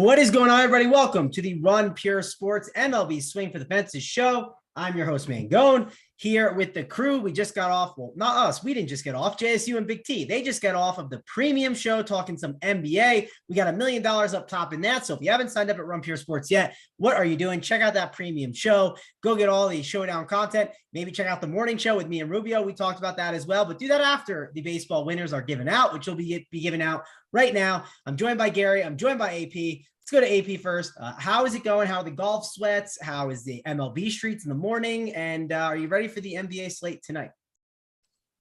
What is going on, everybody? Welcome to the Run Pure Sports MLB Swing for the Fences show. I'm your host, Mangone, here with the crew. We just got off, well, not us. We didn't just get off. JSU and BigT. They just got off of the premium show talking some NBA. We got $1 million up top in that. So if you haven't signed up at Run Pure Sports yet, what are you doing? Check out that premium show. Go get all the Showdown content. Maybe check out the morning show with me and Rubio. We talked about that as well. But do that after the baseball winners are given out, which will be given out right now. I'm joined by Gary. I'm joined by AP. Let's go to AP first. How is it going? How are the golf sweats? How is the MLB streets in the morning? And are you ready for the NBA slate tonight?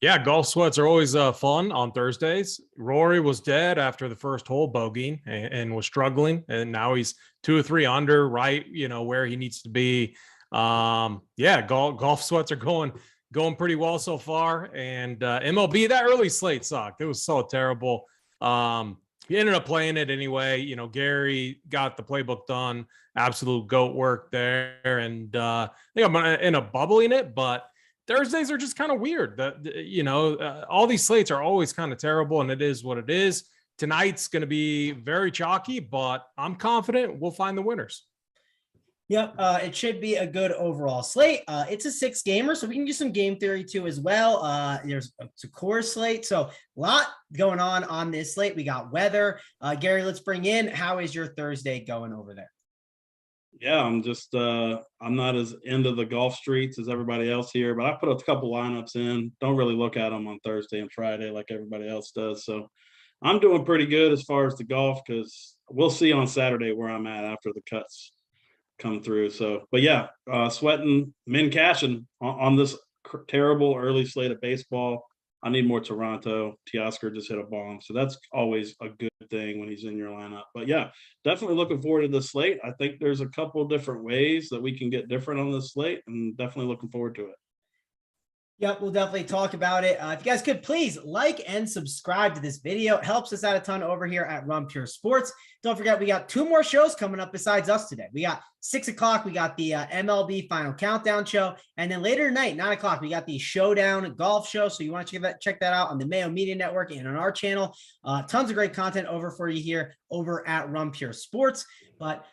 Yeah, golf sweats are always fun on Thursdays. Rory was dead after the first hole bogeying and was struggling. And now he's 2 or 3 under, right, where he needs to be. Golf sweats are going pretty well so far. And MLB, that early slate sucked. It was so terrible. He ended up playing it anyway. Gary got the playbook done. Absolute goat work there. And I think I'm going to end up bubbling it, but Thursdays are just kind of weird. All these slates are always kind of terrible, and it is what it is. Tonight's going to be very chalky, but I'm confident we'll find the winners. Yep, it should be a good overall slate. It's a 6-gamer, so we can do some game theory too as well. It's a core slate, so a lot going on this slate. We got weather. Gary, let's bring in. How is your Thursday going over there? Yeah, I'm not as into the golf streets as everybody else here, but I put a couple lineups in. Don't really look at them on Thursday and Friday like everybody else does. So I'm doing pretty good as far as the golf, because we'll see on Saturday where I'm at after the cuts come through. So, but yeah, sweating, men cashing on this terrible early slate of baseball. I need more Toronto. Teoscar just hit a bomb, so that's always a good thing when he's in your lineup. But yeah, definitely looking forward to the slate. I think there's a couple different ways that we can get different on this slate, and definitely looking forward to it. Yep, we'll definitely talk about it. If you guys could please like and subscribe to this video. It helps us out a ton over here at Run Pure Sports. Don't forget, we got 2 more shows coming up besides us today. We got 6 o'clock, we got the MLB Final Countdown show. And then later tonight, 9 o'clock, we got the Showdown golf show. So you want to check that out on the Mayo Media Network and on our channel. Tons of great content over for you here over at Run Pure Sports. But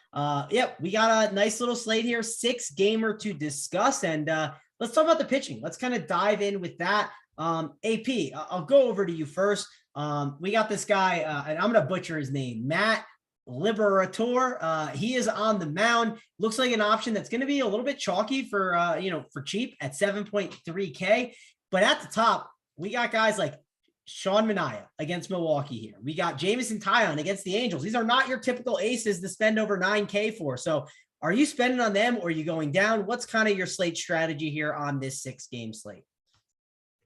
we got a nice little slate here, 6-gamer to discuss. And let's talk about the pitching. Let's kind of dive in with that. AP, I'll go over to you first. We got this guy, and I'm going to butcher his name, Matt Liberator. He is on the mound. Looks like an option that's going to be a little bit chalky for cheap at 7.3K. But at the top, we got guys like Sean Manaea against Milwaukee here. We got Jameson Taillon against the Angels. These are not your typical aces to spend over 9K for. So are you spending on them, or are you going down? What's kind of your slate strategy here on this 6-game slate?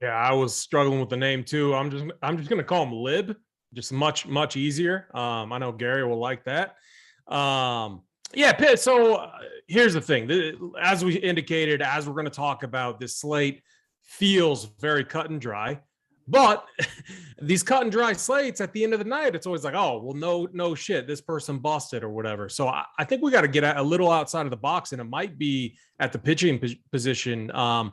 Yeah, I was struggling with the name too. I'm just going to call him Lib. Just much easier. I know Gary will like that. Pitt. So here's the thing. As we indicated, as we're going to talk about, this slate feels very cut and dry. But these cut and dry slates, at the end of the night, it's always like, oh, well, no shit, this person busted or whatever. So I think we got to get a little outside of the box, and it might be at the pitching position. The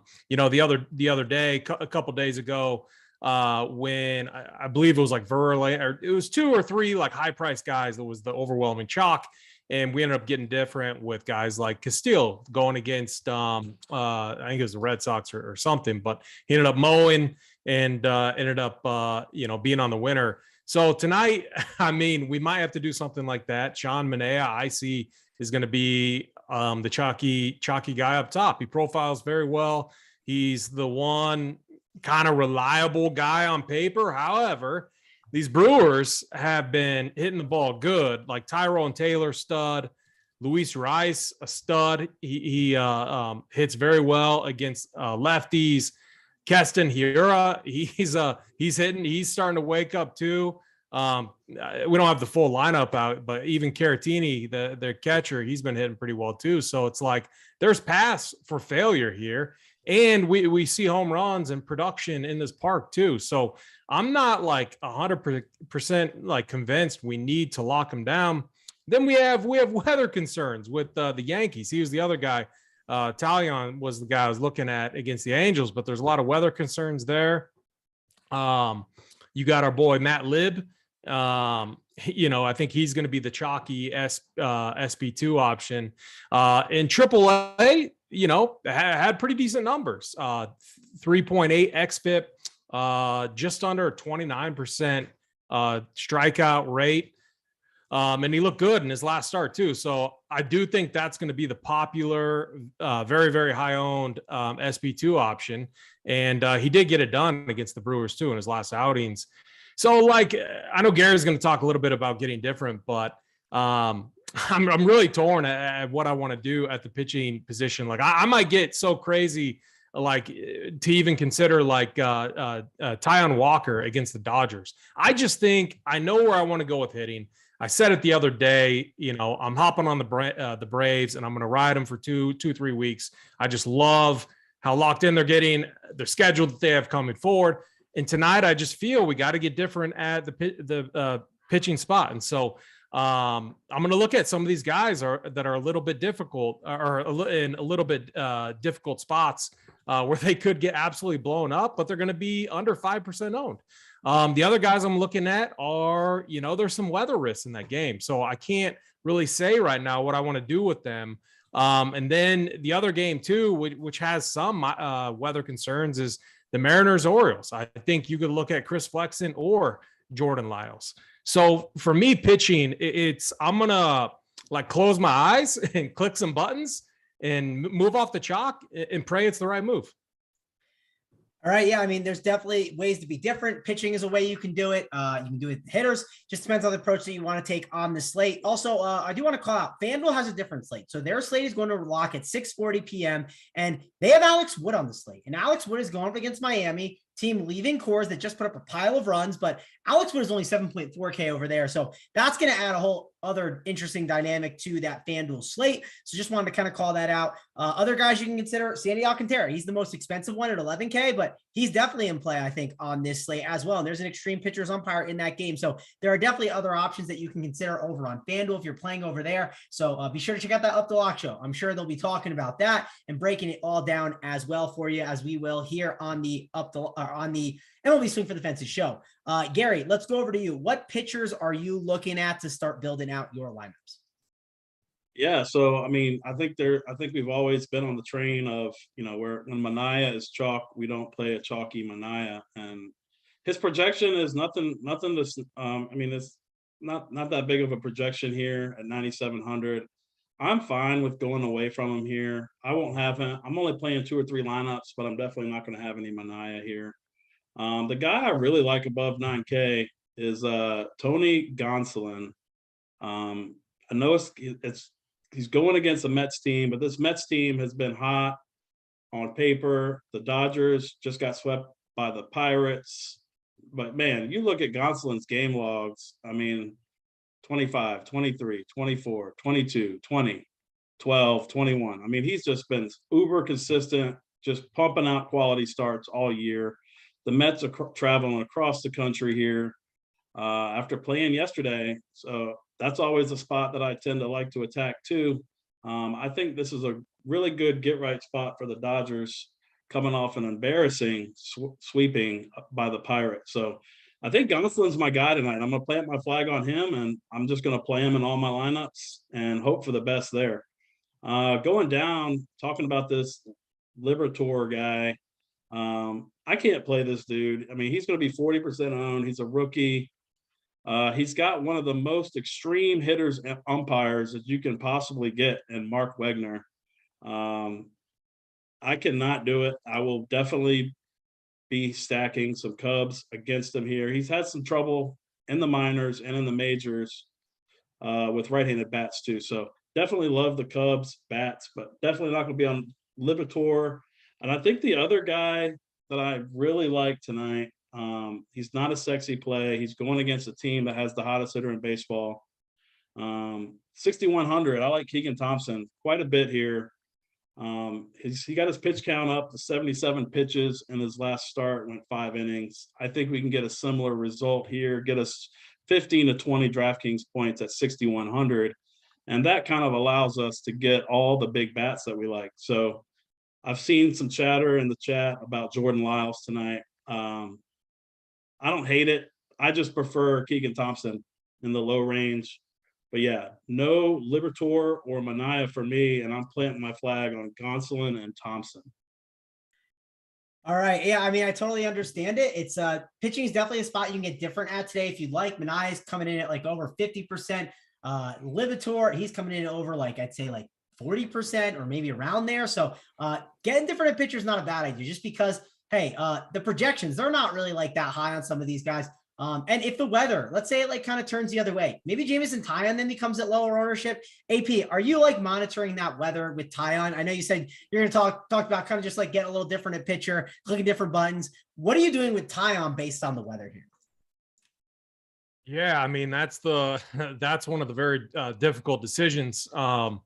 other day, a couple days ago, when I believe it was like Verlander, or it was 2 or 3 like high price guys that was the overwhelming chalk. And we ended up getting different with guys like Castillo going against, I think it was the Red Sox or something, but he ended up mowing and ended up, being on the winner. So tonight, I mean, we might have to do something like that. Sean Manaea, I see, is going to be the chalky guy up top. He profiles very well. He's the one kind of reliable guy on paper. However, these Brewers have been hitting the ball good, like Tyrone Taylor, stud. Luis Rice, a stud. He hits very well against lefties. Keston Hiura, he's hitting. He's starting to wake up too. We don't have the full lineup out, but even Caratini, their catcher, he's been hitting pretty well too. So it's like there's paths for failure here. And we see home runs and production in this park too. So I'm not like 100% like convinced we need to lock him down. Then we have weather concerns with the Yankees. He was the other guy. Taillon was the guy I was looking at against the Angels, but there's a lot of weather concerns there. You got our boy Matt Lib I think he's going to be the chalky SP2 option. In AAA, had pretty decent numbers. 3.8 xFIP, just under 29% strikeout rate. And he looked good in his last start too. So I do think that's going to be the popular, very, very high owned SP2 option. And he did get it done against the Brewers too in his last outings. So I know Gary's going to talk a little bit about getting different, but I'm really torn at what I want to do at the pitching position. I might get so crazy, to even consider Taijuan Walker against the Dodgers. I just think I know where I want to go with hitting. I said it the other day, I'm hopping on the Braves and I'm going to ride them for 3 weeks. I just love how locked in they're getting, their schedule that they have coming forward. And tonight, I just feel we got to get different at the pitching spot. And so I'm going to look at some of these guys that are a little bit difficult or in a little bit difficult spots where they could get absolutely blown up, but they're going to be under 5% owned. The other guys I'm looking at are, there's some weather risks in that game. So I can't really say right now what I want to do with them. And then the other game too, which has some weather concerns, is the Mariners Orioles. I think you could look at Chris Flexen or Jordan Lyles. So for me pitching, I'm going to close my eyes and click some buttons and move off the chalk and pray it's the right move. All right. Yeah. I mean, there's definitely ways to be different. Pitching is a way you can do it. You can do it with hitters. Just depends on the approach that you want to take on the slate. Also, I do want to call out FanDuel has a different slate. So their slate is going to lock at 6:40 p.m. and they have Alex Wood on the slate. And Alex Wood is going up against Miami, team leaving Coors that just put up a pile of runs, but Alex Wood is only 7.4K over there. So that's going to add a whole other interesting dynamic to that FanDuel slate. So just wanted to kind of call that out. Other guys you can consider, Sandy Alcantara. He's the most expensive one at 11K, but he's definitely in play, I think, on this slate as well. And there's an extreme pitchers umpire in that game. So there are definitely other options that you can consider over on FanDuel if you're playing over there. So be sure to check out that Up the Lock show. I'm sure they'll be talking about that and breaking it all down as well for you, as we will here on the MLB Swing for the Fences show. Gary, let's go over to you. What pitchers are you looking at to start building out your lineups? Yeah, so I mean, I think we've always been on the train of, where when Manaea is chalk, we don't play a chalky Manaea, and his projection is nothing to. I mean, it's not that big of a projection here at 9,700. I'm fine with going away from him here. I won't have him. I'm only playing 2 or 3 lineups, but I'm definitely not going to have any Manaea here. The guy I really like above 9K is Tony Gonsolin. I know he's going against a Mets team, but this Mets team has been hot on paper. The Dodgers just got swept by the Pirates. But, man, you look at Gonsolin's game logs, I mean, 25, 23, 24, 22, 20, 12, 21. I mean, he's just been uber consistent, just pumping out quality starts all year. The Mets are traveling across the country here after playing yesterday. So that's always a spot that I tend to like to attack too. I think this is a really good get-right spot for the Dodgers coming off an embarrassing sweeping by the Pirates. So I think Gonsolin's my guy tonight. I'm going to plant my flag on him, and I'm just going to play him in all my lineups and hope for the best there. Going down, talking about this Liberatore guy, I can't play this dude. I mean, he's going to be 40% owned. He's a rookie. He's got one of the most extreme hitters and umpires that you can possibly get in Mark Wegner. I cannot do it. I will definitely be stacking some Cubs against him here. He's had some trouble in the minors and in the majors with right-handed bats too. So definitely love the Cubs bats, but definitely not going to be on Liberatore. And I think the other guy that I really like tonight, he's not a sexy play. He's going against a team that has the hottest hitter in baseball. 6,100. I like Keegan Thompson quite a bit here. He got his pitch count up to 77 pitches in his last start, went 5 innings. I think we can get a similar result here, get us 15 to 20 DraftKings points at 6,100. And that kind of allows us to get all the big bats that we like. So I've seen some chatter in the chat about Jordan Lyles tonight. I don't hate it. I just prefer Keegan Thompson in the low range. But yeah, no Liberatore or Mania for me, and I'm planting my flag on Gonsolin and Thompson. All right. Yeah. I mean, I totally understand it. It's pitching is definitely a spot you can get different at today if you'd like. Mania is coming in at like over 50%. Liberatore, he's coming in over like, I'd say like 40% or maybe around there. So getting different pitchers is not a bad idea just because, hey, the projections, they're not really like that high on some of these guys. And if the weather, let's say it like kind of turns the other way, maybe Jameson Taillon then becomes at lower ownership. AP, are you like monitoring that weather with Taillon? I know you said you're going to talk about kind of just like getting a little different at pitcher, clicking different buttons. What are you doing with Taillon based on the weather here? Yeah, I mean, that's one of the very difficult decisions. I'm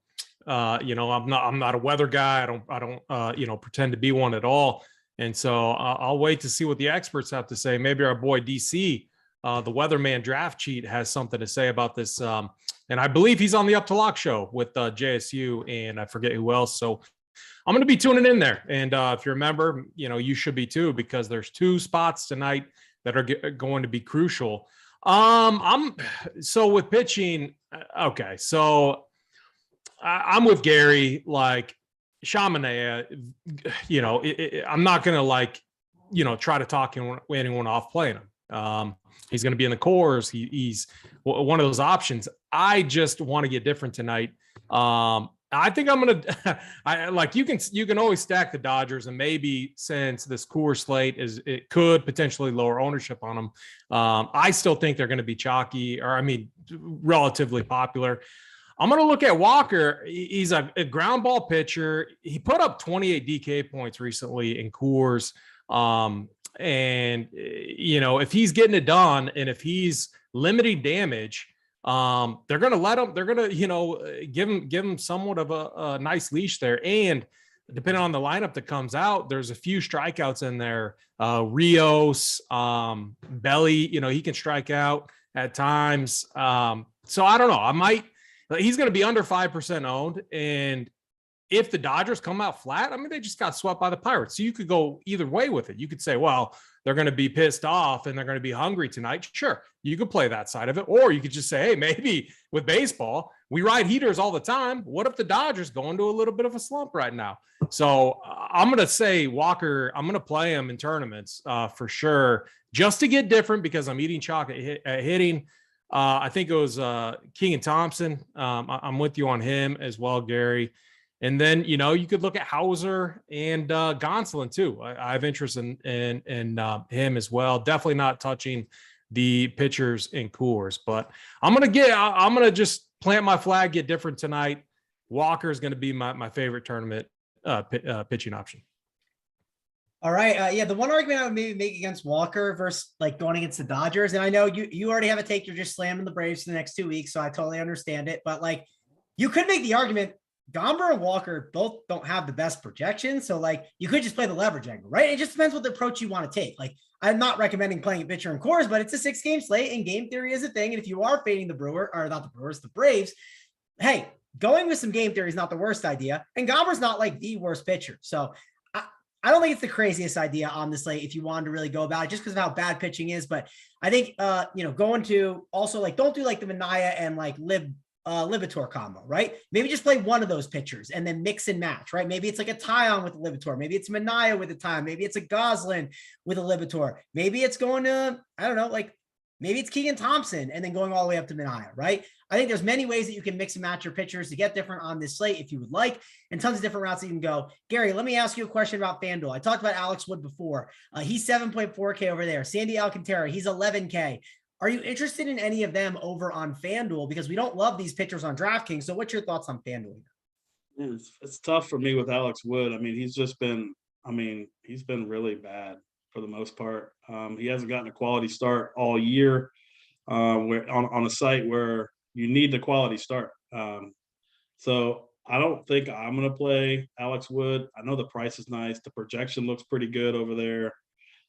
not a weather guy. I don't pretend to be one at all. And so I'll wait to see what the experts have to say. Maybe our boy DC, the Weatherman Draft Cheat, has something to say about this. And I believe he's on the Up to Lock show with JSU and I forget who else. So I'm going to be tuning in there. And if you remember, you should be too, because there's 2 spots tonight that are going to be crucial. So with pitching, okay. So I'm with Gary, like, Chaminade, I'm not going to try to talk anyone off playing him. He's going to be in the cores. He's one of those options. I just want to get different tonight. I think I'm going to, you can always stack the Dodgers, and maybe since this core slate it could potentially lower ownership on them. I still think they're going to be chalky, relatively popular. I'm going to look at Walker. He's a ground ball pitcher. He put up 28 DK points recently in Coors. If he's getting it done and if he's limiting damage, they're going to let him, they're going to, give him somewhat of a nice leash there. And depending on the lineup that comes out, there's a few strikeouts in there. Rios, Belly, he can strike out at times. So I don't know. He's going to be under 5% owned. And if the Dodgers come out flat, they just got swept by the Pirates. So you could go either way with it. You could say, well, they're going to be pissed off and they're going to be hungry tonight. Sure, you could play that side of it. Or you could just say, hey, maybe with baseball, we ride heaters all the time. What if the Dodgers go into a little bit of a slump right now? So I'm going to say Walker, I'm going to play him in tournaments for sure, just to get different, because I'm eating chalk at hitting. I think it was Keegan Thompson. I'm with you on him as well, Gary. And then, you could look at Hauser and Gonsolin too. I have interest in him as well. Definitely not touching the pitchers in Coors, but I'm going to just plant my flag, get different tonight. Walker is going to be my favorite tournament pitching option. All right. The one argument I would maybe make against Walker versus like going against the Dodgers, and I know you already have a take, you're just slamming the Braves for the next 2 weeks, so I totally understand it. But like, you could make the argument Gomber and Walker both don't have the best projections, so like you could just play the leverage angle, right? It just depends what the approach you want to take. Like, I'm not recommending playing a pitcher in Coors, but it's a 6-game slate, and game theory is a thing. And if you are fading the Braves, hey, going with some game theory is not the worst idea. And Gomber's not like the worst pitcher, so I don't think it's the craziest idea on the slate if you wanted to really go about it, just because of how bad pitching is. But I think, going to also like, don't do like the Mania and like Liberatore combo, right? Maybe just play one of those pitchers and then mix and match, right? Maybe it's like a Taillon with a Liberatore. Maybe it's Mania with a Taillon. Maybe it's a Gonsolin with a Liberatore. Maybe it's going to, I don't know, like maybe it's Keegan Thompson and then going all the way up to Mania, right? I think there's many ways that you can mix and match your pitchers to get different on this slate if you would like, and tons of different routes that you can go. Gary, let me ask you a question about FanDuel. I talked about Alex Wood before. He's 7.4K over there. Sandy Alcantara, he's 11K. Are you interested in any of them over on FanDuel? Because we don't love these pitchers on DraftKings. So what's your thoughts on FanDuel? It's tough for me with Alex Wood. He's been really bad for the most part. He hasn't gotten a quality start all year where on a site where you need the quality start. So I don't think I'm going to play Alex Wood. I know the price is nice. The projection looks pretty good over there.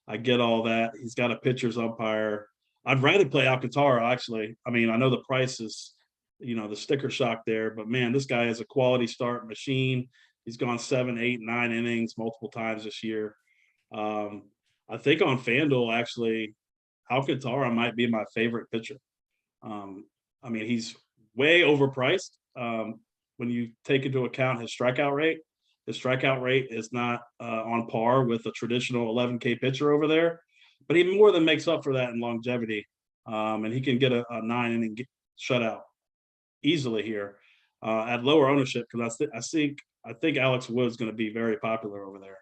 I get all that. He's got a pitcher's umpire. I'd rather play Alcantara, actually. I know the price is, the sticker shock there, but man, this guy is a quality start machine. He's gone 7, 8, 9 innings multiple times this year. I think on FanDuel, actually, Alcantara might be my favorite pitcher. I mean, he's way overpriced. When you take into account his strikeout rate is not on par with a traditional 11K pitcher over there, but he more than makes up for that in longevity. And he can get a 9-inning shutout easily here at lower ownership, because I think Alex Wood's going to be very popular over there.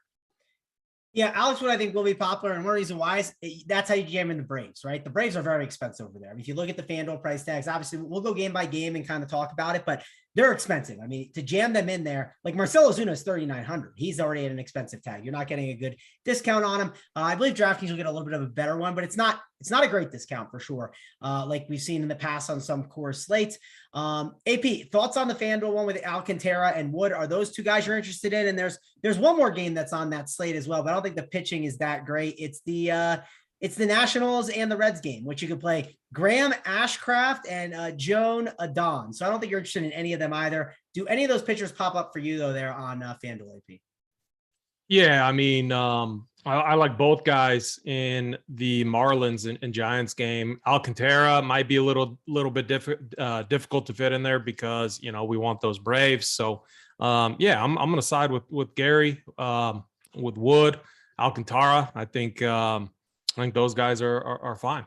Yeah, Alex Wood, I think, will be popular. And one reason why is that's how you jam in the Braves, right? The Braves are very expensive over there. I mean, if you look at the FanDuel price tags, obviously we'll go game by game and kind of talk about it, but they're expensive. I mean, to jam them in there, like Marcell Ozuna is $3,900. He's already at an expensive tag. You're not getting a good discount on him. I believe DraftKings will get a little bit of a better one, but it's not a great discount for sure. Like we've seen in the past on some core slates. AP, thoughts on the FanDuel one with Alcantara and Wood? Are those two guys you're interested in? And there's one more game that's on that slate as well, but I don't think the pitching is that great. It's the Nationals and the Reds game, which you could play Graham Ashcraft and Joan Adon. So I don't think you're interested in any of them either. Do any of those pitchers pop up for you though there on FanDuel, AP? Yeah, I mean, I like both guys in the Marlins and Giants game. Alcantara might be a little bit difficult to fit in there because, you know, we want those Braves. So, yeah, I'm going to side with Gary, with Wood, Alcantara. I think those guys are fine.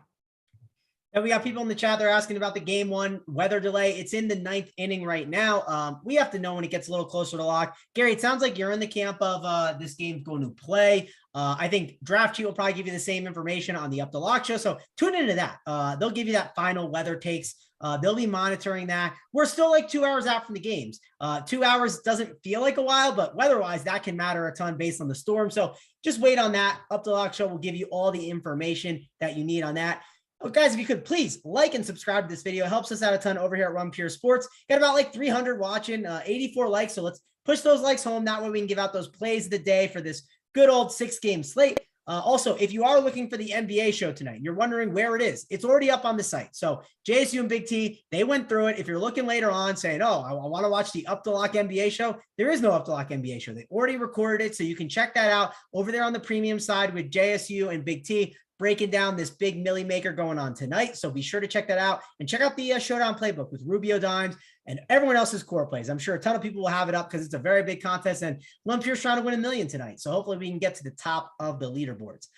And we got people in the chat. They're asking about the game one weather delay. It's in the 9th inning right now. We have to know when it gets a little closer to lock. Gary, it sounds like you're in the camp of this game's going to play. I think Draft Sheet will probably give you the same information on the Up to Lock show. So tune into that. They'll give you that final weather takes. They'll be monitoring that. We're still like 2 hours out from the games. 2 hours doesn't feel like a while, but weather-wise, that can matter a ton based on the storm. So just wait on that. Up to Lock show will give you all the information that you need on that. Oh, guys, if you could please like and subscribe to this video, it helps us out a ton over here at Run Pure Sports. Got about like 300 watching, 84 likes. So let's push those likes home. That way we can give out those plays of the day for this good old 6-game slate. Also, if you are looking for the NBA show tonight, you're wondering where it is, it's already up on the site. So JSU and BigT, they went through it. If you're looking later on saying, oh, I want to watch the Up to Lock NBA show, there is no Up to Lock NBA show. They already recorded it. So you can check that out over there on the premium side with JSU and BigT, breaking down this big milli maker going on tonight. So be sure to check that out and check out the Showdown playbook with Rubio Dimes and everyone else's core plays. I'm sure a ton of people will have it up because it's a very big contest, and Lumpure's trying to win $1 million tonight. So hopefully we can get to the top of the leaderboards.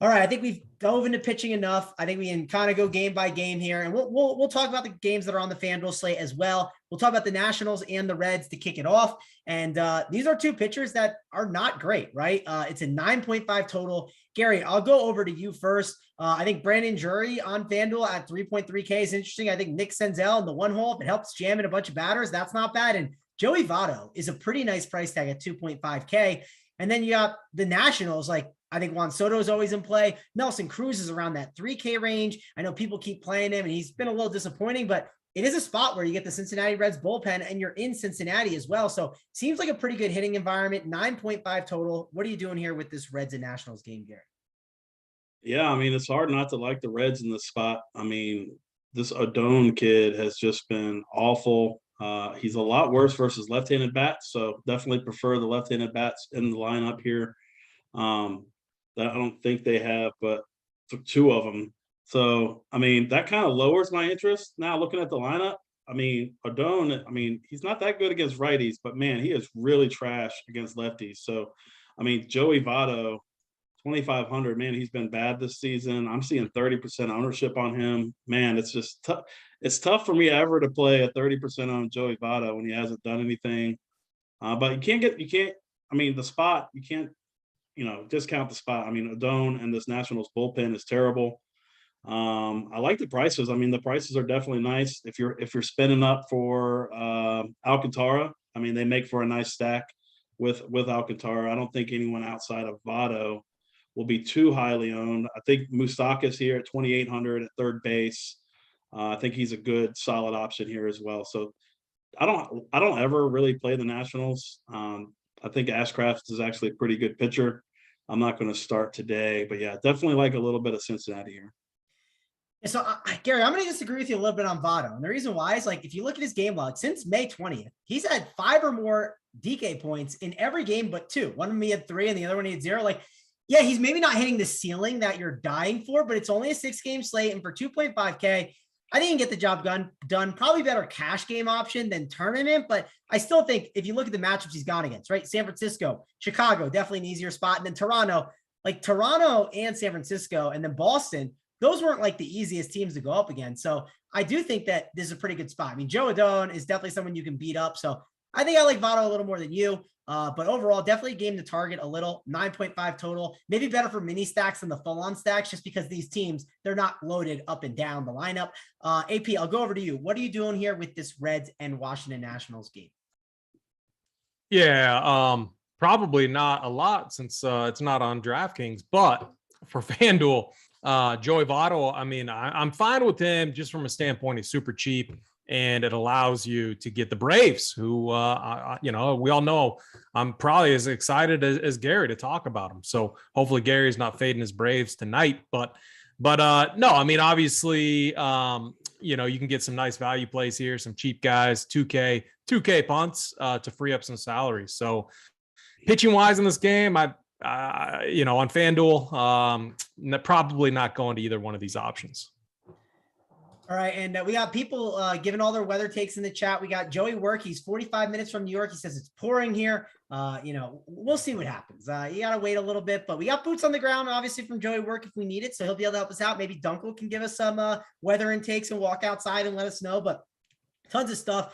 All right, I think we've dove into pitching enough. I think we can kind of go game by game here, and we'll talk about the games that are on the FanDuel slate as well. We'll talk about the Nationals and the Reds to kick it off. And these are two pitchers that are not great, right? It's a 9.5 total. Gary, I'll go over to you first. I think Brandon Drury on FanDuel at 3.3K is interesting. I think Nick Senzel in the one hole, if it helps jam in a bunch of batters, that's not bad. And Joey Votto is a pretty nice price tag at 2.5K. And then you got the Nationals, like I think Juan Soto is always in play. Nelson Cruz is around that 3K range. I know people keep playing him and he's been a little disappointing, but it is a spot where you get the Cincinnati Reds bullpen and you're in Cincinnati as well. So seems like a pretty good hitting environment, 9.5 total. What are you doing here with this Reds and Nationals game, Gary? Yeah, I mean, it's hard not to like the Reds in this spot. I mean, this Adon kid has just been awful. He's a lot worse versus left-handed bats, so definitely prefer the left-handed bats in the lineup here. That I don't think they have, but two of them. So, I mean, that kind of lowers my interest now looking at the lineup. I mean, Adon, I mean, he's not that good against righties, but man, he is really trash against lefties. So, I mean, Joey Votto, 2,500, man, he's been bad this season. I'm seeing 30% ownership on him. Man, it's just tough. It's tough for me ever to play a 30% on Joey Votto when he hasn't done anything. But I mean, the spot, you can't, discount the spot. I mean, Adon and this Nationals bullpen is terrible. I like the prices. I mean, the prices are definitely nice. If you're spending up for Alcantara, I mean, they make for a nice stack with Alcantara. I don't think anyone outside of Votto will be too highly owned. I think Moustakas here at 2,800 at third base. I think he's a good, solid option here as well. So I don't ever really play the Nationals. I think Ashcraft is actually a pretty good pitcher. I'm not going to start today, but yeah, definitely like a little bit of Cincinnati here. So, Gary, I'm going to disagree with you a little bit on Votto. And the reason why is, like, if you look at his game log since May 20th, he's had 5 or more DK points in every game but 2. One of them he had 3 and the other one he had 0. Like, Yeah, he's maybe not hitting the ceiling that you're dying for, but it's only a 6-game slate. And for 2.5K, I think he can get the job done. Probably better cash game option than tournament. But I still think if you look at the matchups he's gone against, right? San Francisco, Chicago, definitely an easier spot. And then Toronto, like Toronto and San Francisco, and then Boston, those weren't like the easiest teams to go up against. So I do think that this is a pretty good spot. I mean, Joe Adone is definitely someone you can beat up. So I think I like Votto a little more than you. But overall, definitely game to target a little. 9.5 total, maybe better for mini stacks than the full-on stacks, just because these teams, they're not loaded up and down the lineup. AP, I'll go over to you. What are you doing here with this Reds and Washington Nationals game? Yeah, probably not a lot since it's not on DraftKings, but for FanDuel, Joey Votto, I mean, I'm fine with him just from a standpoint. He's super cheap. And it allows you to get the Braves, who, you know, we all know I'm probably as excited as Gary to talk about them. So hopefully Gary's not fading his Braves tonight. But no, I mean, obviously, you know, you can get some nice value plays here, some cheap guys, 2K punts to free up some salaries. So pitching wise in this game, you know, on FanDuel, probably not going to either one of these options. All right, and we got people giving all their weather takes in the chat. We got Joey Work. He's 45 minutes from New York. He says it's pouring here. You know, we'll see what happens. You got to wait a little bit, but we got boots on the ground, obviously, from Joey Work if we need it. So he'll be able to help us out. Maybe Dunkel can give us some weather intakes and walk outside and let us know. But tons of stuff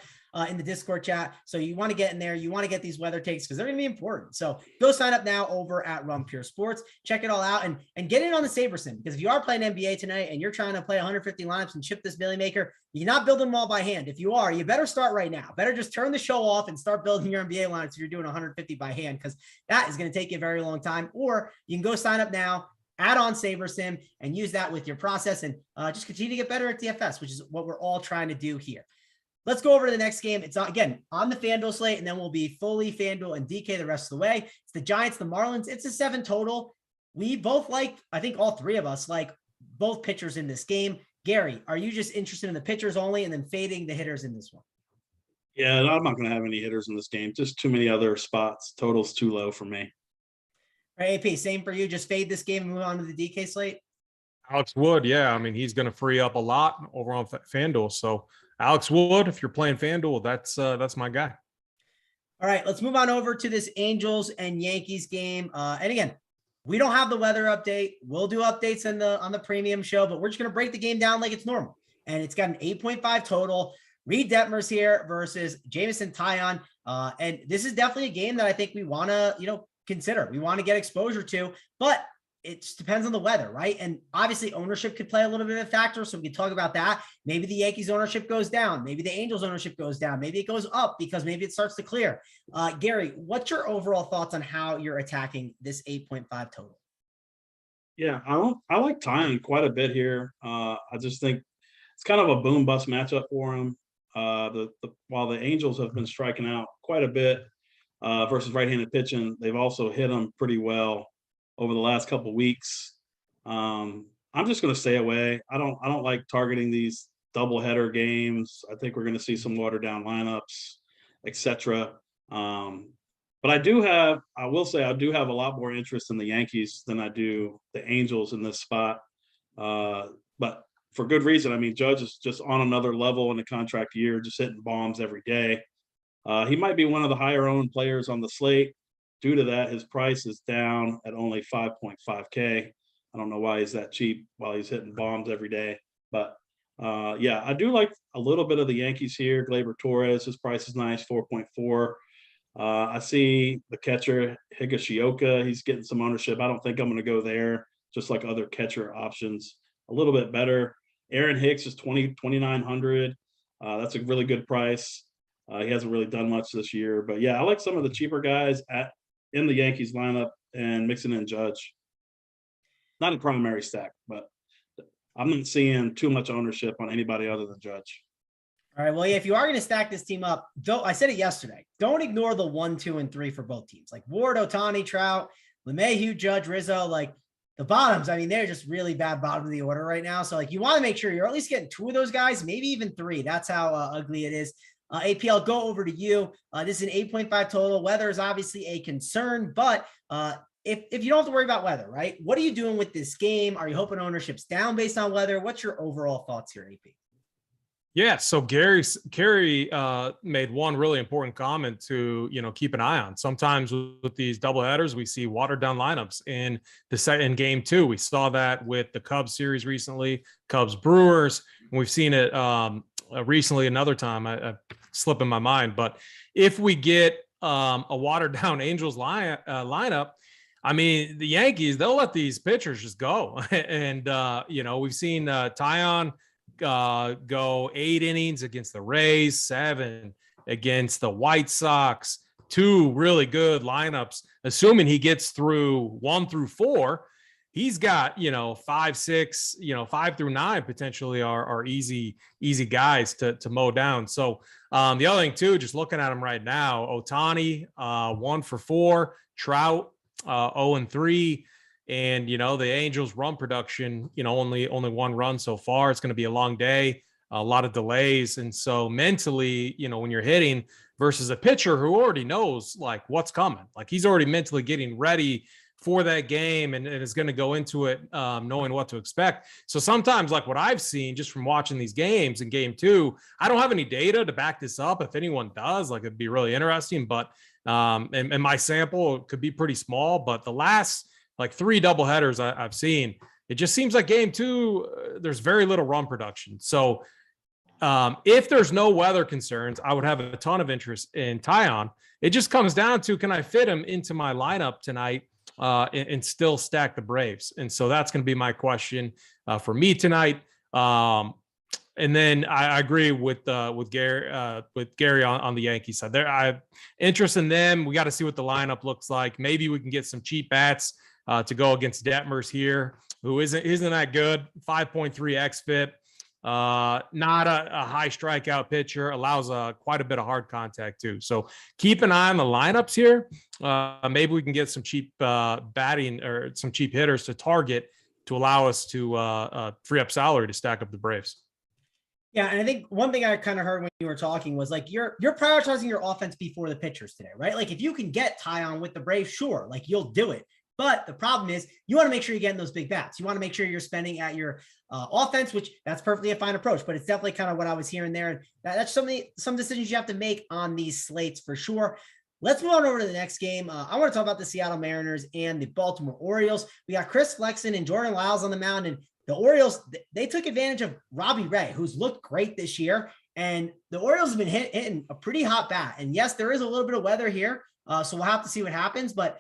in the Discord chat. So you want to get in there. You want to get these weather takes because they're going to be important. So go sign up now over at Rum Pure Sports. Check it all out and get in on the SaberSim, because if you are playing NBA tonight and you're trying to play 150 lineups and chip this Billy Maker, you're not building them all by hand. If you are, you better start right now. Better just turn the show off and start building your NBA lineups if you're doing 150 by hand, because that is going to take you a very long time. Or you can go sign up now, add on SaberSim, and use that with your process and just continue to get better at DFS, which is what we're all trying to do here. Let's go over to the next game. It's again on the FanDuel slate, and then we'll be fully FanDuel and DK the rest of the way. It's the Giants, the Marlins. It's a 7 total. We both like, I think all three of us like both pitchers in this game. Gary, are you just interested in the pitchers only and then fading the hitters in this one? Yeah, I'm not going to have any hitters in this game. Just too many other spots. Total's too low for me. All right, AP, same for you. Just fade this game and move on to the DK slate. Alex Wood, yeah. I mean, he's going to free up a lot over on FanDuel. So Alex Wood, if you're playing FanDuel, that's my guy. All right, let's move on over to this Angels and Yankees game. And again, we don't have the weather update. We'll do updates on the premium show, but we're just going to break the game down like it's normal. And it's got an 8.5 total. Reed Detmers here versus Jameson Taillon. And this is definitely a game that I think we want to, you know, consider. We want to get exposure to, but it just depends on the weather, right? And obviously ownership could play a little bit of a factor. So we can talk about that. Maybe the Yankees ownership goes down. Maybe the Angels ownership goes down. Maybe it goes up because maybe it starts to clear. Gary, what's your overall thoughts on how you're attacking this 8.5 total? Yeah, I like Taillon quite a bit here. I just think it's kind of a boom bust matchup for him. While the Angels have been striking out quite a bit versus right-handed pitching, they've also hit him pretty well over the last couple of weeks. I'm just going to stay away. I don't like targeting these doubleheader games. I think we're going to see some watered down lineups, etc. But I will say I do have a lot more interest in the Yankees than I do the Angels in this spot. But for good reason. I mean, Judge is just on another level in the contract year, just hitting bombs every day. He might be one of the higher owned players on the slate. Due to that, his price is down at only 5.5K. I don't know why he's that cheap while he's hitting bombs every day. But yeah, I do like a little bit of the Yankees here. Gleyber Torres, his price is nice, 4.4. I see the catcher Higashioka. He's getting some ownership. I don't think I'm going to go there, just like other catcher options. A little bit better. Aaron Hicks is 2,900. That's a really good price. He hasn't really done much this year. But yeah, I like some of the cheaper guys in the Yankees lineup and mixing in Judge. Not a primary stack, but I'm not seeing too much ownership on anybody other than Judge. All right. Well, yeah, if you are going to stack this team up, I said it yesterday, don't ignore the 1, 2, and 3 for both teams. Like Ward, Ohtani, Trout, LeMahieu, Judge, Rizzo, like the bottoms. I mean, they're just really bad bottom of the order right now. So like you want to make sure you're at least getting 2 of those guys, maybe even 3. That's how ugly it is. AP, I'll go over to you. This is an 8.5 total. Weather is obviously a concern, but if you don't have to worry about weather, right? What are you doing with this game? Are you hoping ownership's down based on weather? What's your overall thoughts here, AP? Yeah, so Gary made one really important comment to keep an eye on. Sometimes with these doubleheaders, we see watered down lineups in in game 2. We saw that with the Cubs series recently, Cubs Brewers, and we've seen it recently another time. I slip in my mind, but if we get a watered down Angels lineup, I mean, the Yankees, they'll let these pitchers just go, and we've seen Taillon go 8 innings against the Rays, 7 against the White Sox, 2 really good lineups. Assuming he gets through 1 through 4, he's got 5, 6, 5 through 9 potentially are easy guys to mow down. So the other thing too, just looking at him right now, Ohtani 1 for 4, Trout 0-3. And, the Angels run production, only 1 run so far. It's going to be a long day, a lot of delays. And so mentally, when you're hitting versus a pitcher who already knows like what's coming, like he's already mentally getting ready for that game and is going to go into it knowing what to expect. So sometimes like what I've seen just from watching these games in game 2, I don't have any data to back this up. If anyone does, like it'd be really interesting, but and my sample could be pretty small, but the last like 3 doubleheaders I've seen, it just seems like game 2, there's very little run production. So if there's no weather concerns, I would have a ton of interest in Taillon. It just comes down to, can I fit him into my lineup tonight and still stack the Braves? And so that's going to be my question for me tonight. And then I agree with Gary on the Yankees side. There, I have interest in them. We got to see what the lineup looks like. Maybe we can get some cheap bats to go against Detmers here, who isn't that good. 5.3 xFIP, not a high strikeout pitcher, allows quite a bit of hard contact too. So keep an eye on the lineups here. Maybe we can get some cheap batting or some cheap hitters to target to allow us to free up salary to stack up the Braves. Yeah, and I think one thing I kind of heard when you were talking was like you're prioritizing your offense before the pitchers today, right? Like if you can get Taillon with the Braves, sure, like you'll do it. But the problem is you want to make sure you're getting those big bats. You want to make sure you're spending at your offense, which that's perfectly a fine approach, but it's definitely kind of what I was hearing there. And that's some decisions you have to make on these slates for sure. Let's move on over to the next game. I want to talk about the Seattle Mariners and the Baltimore Orioles. We got Chris Flexen and Jordan Lyles on the mound, and the Orioles, they took advantage of Robbie Ray, who's looked great this year. And the Orioles have been hitting a pretty hot bat. And yes, there is a little bit of weather here, so we'll have to see what happens. But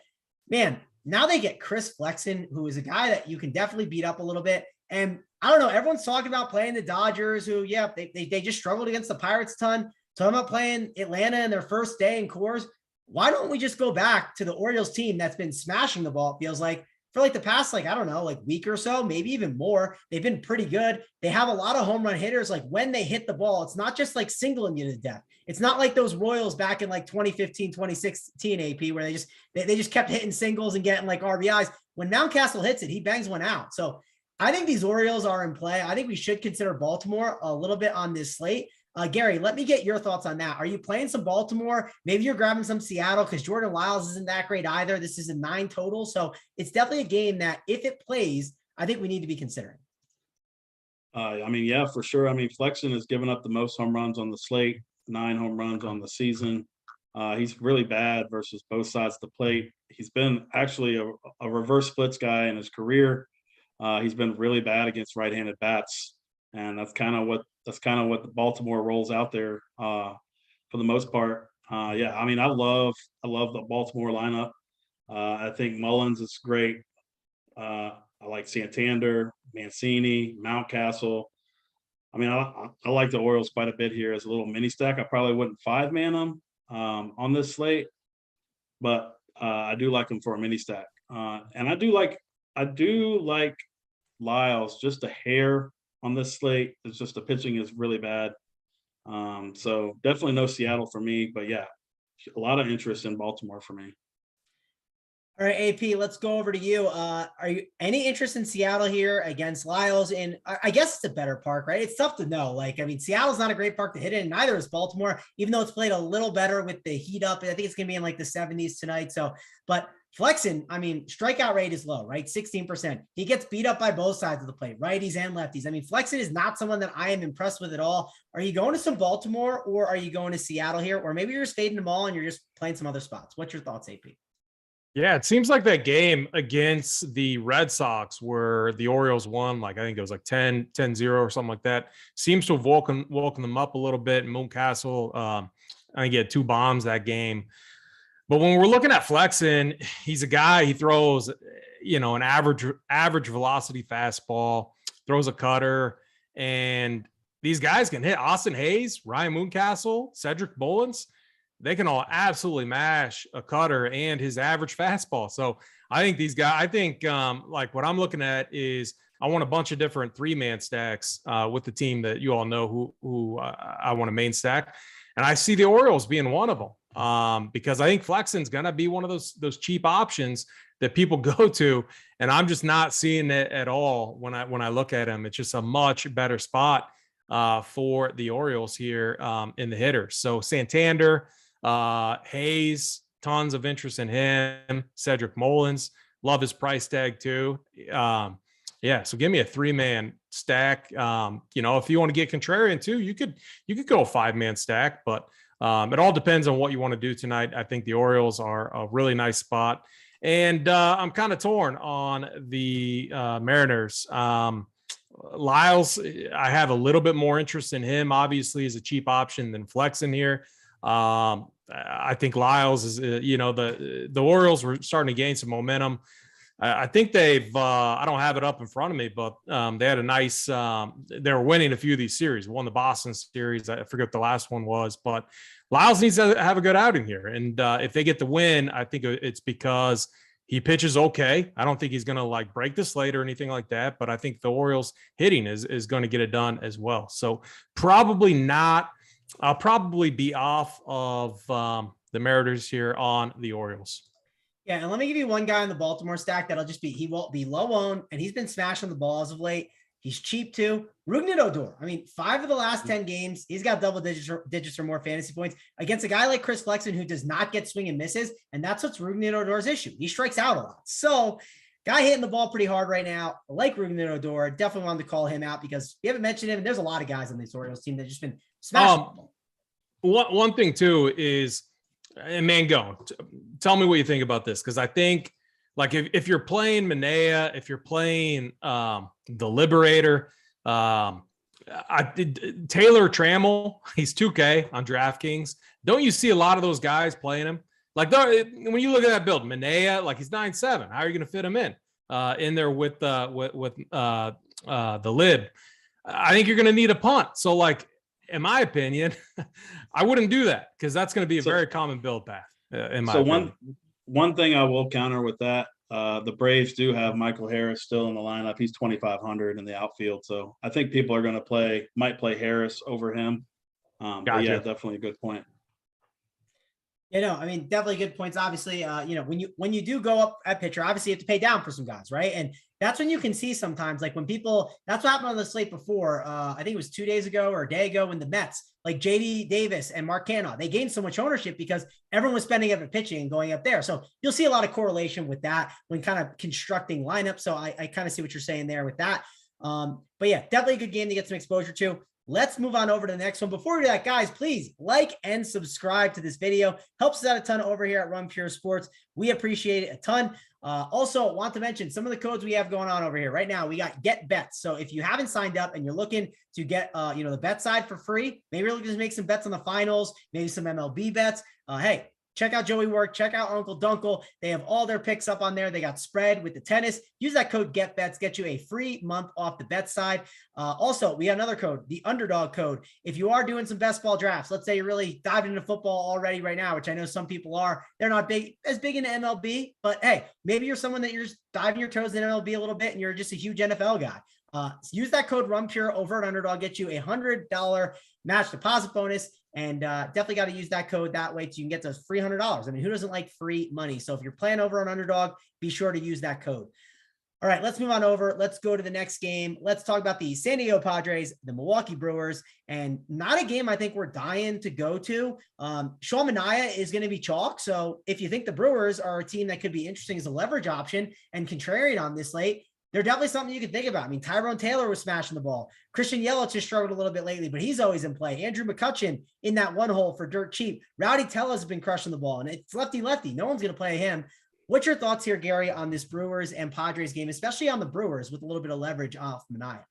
man, now they get Chris Flexen, who is a guy that you can definitely beat up a little bit. And I don't know, everyone's talking about playing the Dodgers, who, yeah, they just struggled against the Pirates a ton. Talking about playing Atlanta in their first day in Coors. Why don't we just go back to the Orioles team that's been smashing the ball, it feels like, for like the past, like, I don't know, like week or so, maybe even more. They've been pretty good. They have a lot of home run hitters. Like when they hit the ball, it's not just like singling you to death. It's not like those Royals back in like 2015, 2016 AP where they just kept hitting singles and getting like RBIs. When Mountcastle hits it, he bangs one out. So I think these Orioles are in play. I think we should consider Baltimore a little bit on this slate. Gary, let me get your thoughts on that. Are you playing some Baltimore? Maybe you're grabbing some Seattle because Jordan Lyles isn't that great either. This is a 9 total. So it's definitely a game that if it plays, I think we need to be considering. I mean, yeah, for sure. I mean, Flexen has given up the most home runs on the slate, 9 home runs on the season. He's really bad versus both sides of the plate. He's been actually a reverse splits guy in his career. He's been really bad against right-handed bats. And that's kind of what the Baltimore rolls out there for the most part. Yeah, I mean, I love the Baltimore lineup. I think Mullins is great. I like Santander, Mancini, Mountcastle. I mean, I like the Orioles quite a bit here as a little mini stack. I probably wouldn't 5-man them on this slate, but I do like them for a mini stack. And I do like Lyles just a hair on this slate. It's just the pitching is really bad. So definitely no Seattle for me, but yeah, a lot of interest in Baltimore for me. All right, AP, let's go over to you. Are you any interest in Seattle here against Lyles? And I guess it's a better park, right? It's tough to know. Like, I mean, Seattle's not a great park to hit in, neither is Baltimore, even though it's played a little better with the heat up. I think it's going to be in like the 70s tonight. So, but Flexen, I mean, strikeout rate is low, right? 16%. He gets beat up by both sides of the plate, righties and lefties. I mean, Flexen is not someone that I am impressed with at all. Are you going to some Baltimore or are you going to Seattle here? Or maybe you're just fading them all and you're just playing some other spots. What's your thoughts, AP? Yeah, it seems like that game against the Red Sox where the Orioles won, like I think it was like 10-0 or something like that, seems to have woken them up a little bit. Mooncastle, I think he had 2 bombs that game. But when we're looking at Flexen, he's a guy, he throws, an average velocity fastball, throws a cutter, and these guys can hit. Austin Hayes, Ryan Mooncastle, Cedric Mullins, they can all absolutely mash a cutter and his average fastball. So I think these guys, like what I'm looking at is I want a bunch of different 3-man stacks with the team that you all know who I want to main stack. And I see the Orioles being one of them. Because I think Flexen's going to be one of those cheap options that people go to. And I'm just not seeing it at all when I look at him. It's just a much better spot for the Orioles here in the hitters. So Santander, Hayes, tons of interest in him. Cedric Mullins, love his price tag too. So give me a 3-man stack. If you want to get contrarian too, you could go a 5-man stack, but it all depends on what you want to do tonight. I think the Orioles are a really nice spot. And I'm kind of torn on the Mariners. Lyles, I have a little bit more interest in him, obviously, as a cheap option than Flexen here. I think Lyles is, the Orioles were starting to gain some momentum. I think they've, I don't have it up in front of me, but they had a nice, they were winning a few of these series, won the Boston series. I forget what the last one was, but Lyles needs to have a good outing here. And if they get the win, I think it's because he pitches okay. I don't think he's going to break the slate or anything like that, but I think the Orioles hitting is going to get it done as well. So probably not, I'll probably be off of the Mariners here on the Orioles. Yeah, and let me give you one guy on the Baltimore stack that'll just be, he won't be low owned, and he's been smashing the ball as of late. He's cheap too. Rougned Odor. I mean, 5 of the last 10 games, he's got double digits or more fantasy points against a guy like Chris Flexen who does not get swing and misses, and that's what's Rougned Odor's issue. He strikes out a lot. So, guy hitting the ball pretty hard right now. I like Rougned Odor. Definitely wanted to call him out because we haven't mentioned him, and there's a lot of guys on this Orioles team that have just been smashing the ball. One thing too is, and Mango, tell me what you think about this, because I think if you're playing Manea, if you're playing the Liberator, Taylor Trammell, he's 2K on DraftKings. Don't you see a lot of those guys playing him? When you look at that build, Manea, he's 9.7. How are you going to fit him in there with the Lib? I think you're going to need a punt. So in my opinion, I wouldn't do that because that's going to be a very common build path. One thing I will counter with that, the Braves do have Michael Harris still in the lineup. He's 2,500 in the outfield, so I think people are going to might play Harris over him. Gotcha. But yeah, definitely a good point. I mean, definitely good points. Obviously, when you do go up at pitcher, obviously you have to pay down for some guys, right? And that's when you can see sometimes, when people, that's what happened on the slate before. I think it was 2 days ago or a day ago when the Mets, JD Davis and Mark Canha, they gained so much ownership because everyone was spending up at pitching and going up there. So you'll see a lot of correlation with that when kind of constructing lineups. So I kind of see what you're saying there with that. But yeah, definitely a good game to get some exposure to. Let's move on over to the next one. Before we do that, guys, please like and subscribe to this video. Helps us out a ton over here at Run Pure Sports. We appreciate it a ton. Also, want to mention some of the codes we have going on over here. Right now, we got Get Bets. So if you haven't signed up and you're looking to get, the bet side for free, maybe you're looking to make some bets on the finals, maybe some MLB bets. Hey, check out Joey Work. Check out Uncle Dunkle. They have all their picks up on there. They got spread with the tennis. Use that code GetBets. Get you a free month off the bet side. Also, we have another code, the underdog code. If you are doing some best ball drafts, let's say you're really diving into football already right now, which I know some people are. They're not as big into MLB, but hey, maybe you're someone that you're just diving your toes in MLB a little bit and you're just a huge NFL guy. Use that code RunPure over at Underdog. Get you a $100 match deposit bonus. And definitely got to use that code that way so you can get those free $100. I mean, who doesn't like free money? So if you're playing over on Underdog, be sure to use that code. All right, let's move on over. Let's go to the next game. Let's talk about the San Diego Padres, the Milwaukee Brewers, and not a game I think we're dying to go to. Sean Manaea is going to be chalk. So if you think the Brewers are a team that could be interesting as a leverage option and contrarian on this slate, they're definitely something you can think about. I mean, Tyrone Taylor was smashing the ball. Christian Yelich has struggled a little bit lately, but he's always in play. Andrew McCutchen in that one hole for dirt cheap. Rowdy Tellez has been crushing the ball, and it's lefty-lefty. No one's going to play him. What's your thoughts here, Gary, on this Brewers and Padres game, especially on the Brewers with a little bit of leverage off Manaea?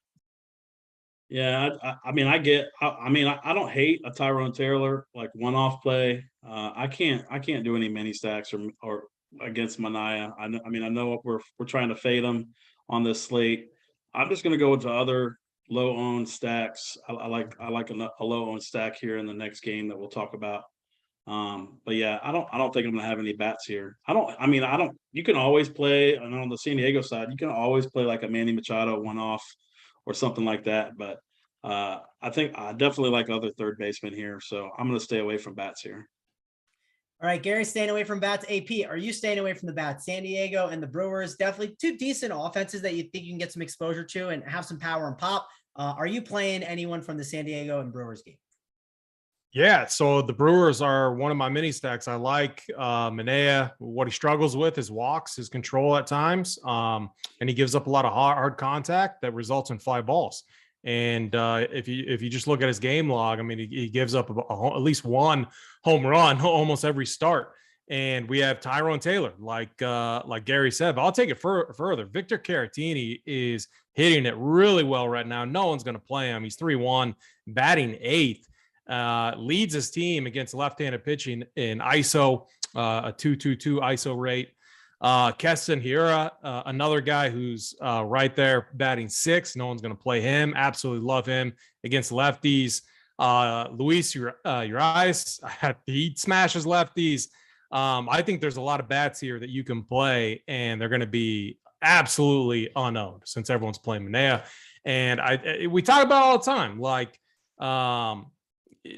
Yeah, I mean, I don't hate a Tyrone Taylor like one-off play. I can't do any mini stacks or against Manaea. I know we're trying to fade him on this slate. I'm just going to go into other low-owned stacks. I like a low-owned stack here in the next game that we'll talk about. But yeah, I don't think I'm gonna have any bats here. You can always play, and on the San Diego side, you can always play like a Manny Machado one-off or something like that. But I think I definitely like other third basemen here. So I'm gonna stay away from bats here. All right, Gary's staying away from bats. AP, are you staying away from the bats? San Diego and the Brewers, definitely two decent offenses that you think you can get some exposure to and have some power and pop. Are you playing anyone from the San Diego and Brewers game? Yeah, so the Brewers are one of my mini stacks. I like Manaea. What he struggles with is walks, his control at times, and he gives up a lot of hard contact that results in fly balls. And if you just look at his game log, I mean, he gives up at least one home run almost every start. And we have Tyrone Taylor, like Gary said, but I'll take it further. Victor Caratini is hitting it really well right now. No one's going to play him. He's 3-1, batting 8th. Leads his team against left-handed pitching in ISO, a 2.22 ISO rate. Keston Hiura, another guy who's right there batting 6th. No one's going to play him. Absolutely love him against lefties. Luis Urias, he smashes lefties. I think there's a lot of bats here that you can play, and they're going to be absolutely unowned since everyone's playing Manaea. And we talk about it all the time, like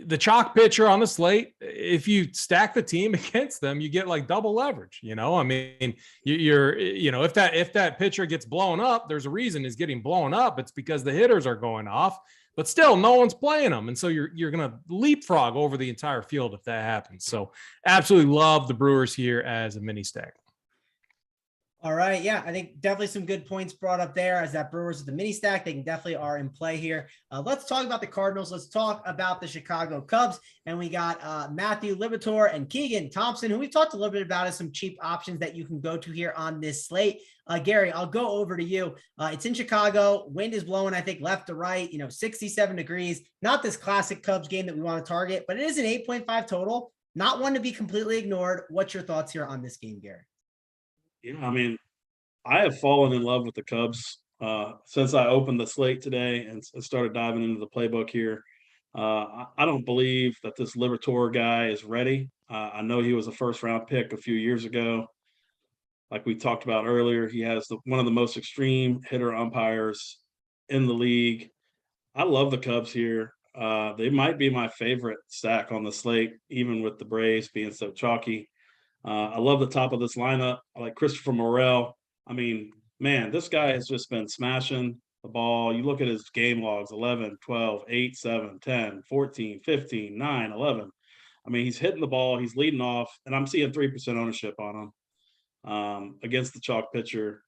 the chalk pitcher on the slate, if you stack the team against them, you get like double leverage. I mean, if that pitcher gets blown up, there's a reason he's getting blown up. It's because the hitters are going off, but still no one's playing them. And so you're going to leapfrog over the entire field if that happens. So absolutely love the Brewers here as a mini stack. All right. Yeah, I think definitely some good points brought up there as that Brewers with the mini stack. They definitely are in play here. Let's talk about the Cardinals. Let's talk about the Chicago Cubs. And we got Matthew Liberatore and Keegan Thompson, who we've talked a little bit about as some cheap options that you can go to here on this slate. Gary, I'll go over to you. It's in Chicago. Wind is blowing, I think, left to right, 67 degrees. Not this classic Cubs game that we want to target, but it is an 8.5 total. Not one to be completely ignored. What's your thoughts here on this game, Gary? I mean, I have fallen in love with the Cubs since I opened the slate today and started diving into the playbook here. I don't believe that this Liberatore guy is ready. I know he was a first-round pick a few years ago. Like we talked about earlier, he has one of the most extreme hitter umpires in the league. I love the Cubs here. They might be my favorite stack on the slate, even with the Braves being so chalky. I love the top of this lineup. I like Christopher Morel. I mean, man, this guy has just been smashing the ball. You look at his game logs, 11, 12, 8, 7, 10, 14, 15, 9, 11. I mean, he's hitting the ball. He's leading off, and I'm seeing 3% ownership on him against the chalk pitcher.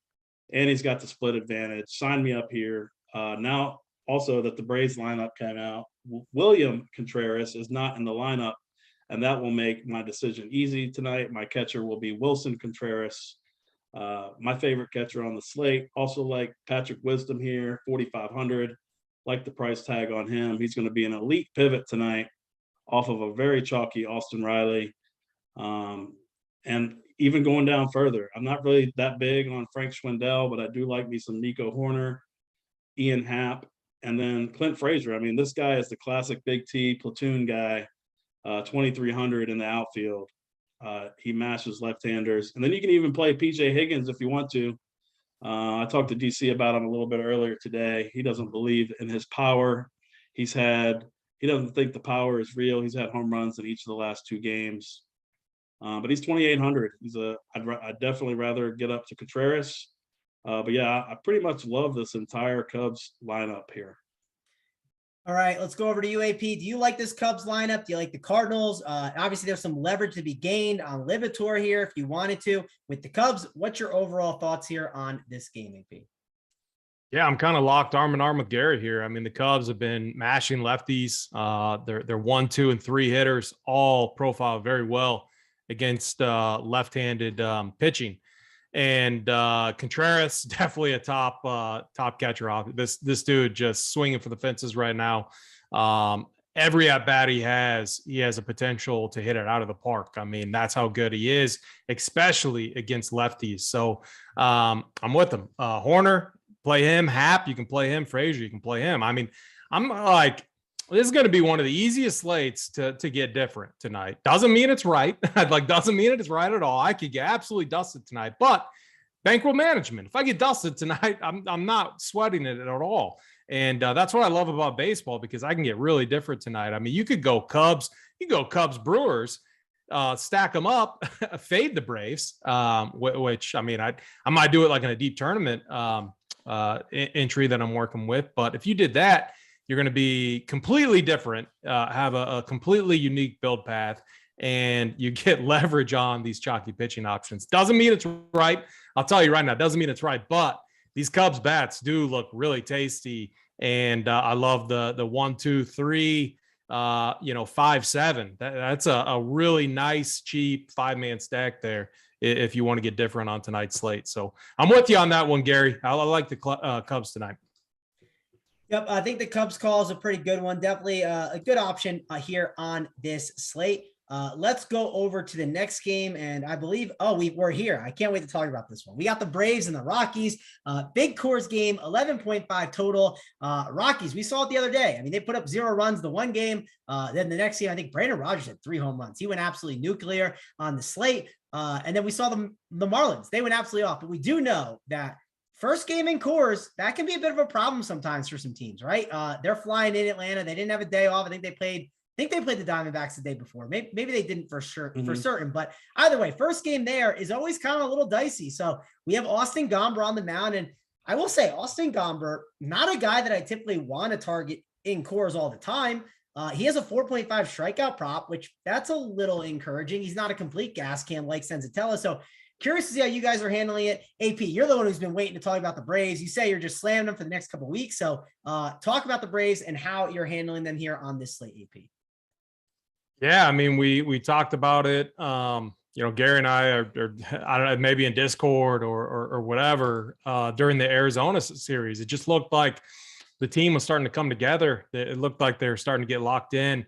And he's got the split advantage. Sign me up here. Now, also that the Braves lineup came out, William Contreras is not in the lineup, and that will make my decision easy tonight. My catcher will be Wilson Contreras. My favorite catcher on the slate. Also like Patrick Wisdom here, 4,500. Like the price tag on him. He's going to be an elite pivot tonight off of a very chalky Austin Riley. And even going down further, I'm not really that big on Frank Schwindel, but I do like me some Nico Horner, Ian Happ, and then Clint Frazier. I mean, this guy is the classic Big T platoon guy, 2,300 in the outfield. He mashes left-handers. And then you can even play PJ Higgins if you want to. I talked to DC about him a little bit earlier today. He doesn't believe in his power. He doesn't think the power is real. He's had home runs in each of the last 2 games. But he's 2,800. I'd definitely rather get up to Contreras. But yeah, I pretty much love this entire Cubs lineup here. All right, let's go over to UAP. Do you like this Cubs lineup? Do you like the Cardinals? Obviously, there's some leverage to be gained on Libator here if you wanted to. With the Cubs, what's your overall thoughts here on this game, AP? Yeah, I'm kind of locked arm in arm with Gary here. I mean, the Cubs have been mashing lefties. They're 1, 2, and 3 hitters, all profile very well against left-handed pitching. And Contreras, definitely a top catcher off. This dude just swinging for the fences right now. Every at bat he has a potential to hit it out of the park. I mean, that's how good he is, especially against lefties. So I'm with him. Horner, play him. Happ, you can play him. Frazier, you can play him. I mean, I'm like, this is going to be one of the easiest slates to get different tonight. Doesn't mean it's right. Doesn't mean it's right at all. I could get absolutely dusted tonight, but bankroll management. If I get dusted tonight, I'm not sweating it at all. And that's what I love about baseball, because I can get really different tonight. I mean, you could go Cubs, Brewers, stack them up, fade the Braves, which I mean, I might do it like in a deep tournament entry that I'm working with. But if you did that, you're going to be completely different, have a completely unique build path, and you get leverage on these chalky pitching options. Doesn't mean it's right. I'll tell you right now, doesn't mean it's right, but these Cubs bats do look really tasty. And I love the 1, 2, 3, 5, 7. That's a really nice, cheap 5-man stack there if you want to get different on tonight's slate. So I'm with you on that one, Gary. I like the Cubs tonight. Yep, I think the Cubs call is a pretty good one. Definitely a good option here on this slate. Let's go over to the next game. And I believe, we're here. I can't wait to talk about this one. We got the Braves and the Rockies. Big Coors game, 11.5 total. Rockies, we saw it the other day. I mean, they put up 0 runs the one game. Then the next game, I think Brandon Rogers had 3 home runs. He went absolutely nuclear on the slate. And then we saw the Marlins. They went absolutely off. But we do know that first game in Coors, that can be a bit of a problem sometimes for some teams, right? They're flying in Atlanta. They didn't have a day off. I think they played the Diamondbacks the day before. Maybe they didn't for certain. But either way, first game there is always kind of a little dicey. So we have Austin Gomber on the mound. And I will say, Austin Gomber, not a guy that I typically want to target in Coors all the time. He has a 4.5 strikeout prop, which that's a little encouraging. He's not a complete gas can like Senzatella. So curious to see how you guys are handling it. AP, you're the one who's been waiting to talk about the Braves. You say you're just slamming them for the next couple of weeks. So talk about the Braves and how you're handling them here on this slate, AP. Yeah, I mean, we talked about it. Gary and I are I don't know, maybe in Discord or whatever during the Arizona series. It just looked like the team was starting to come together. It looked like they were starting to get locked in.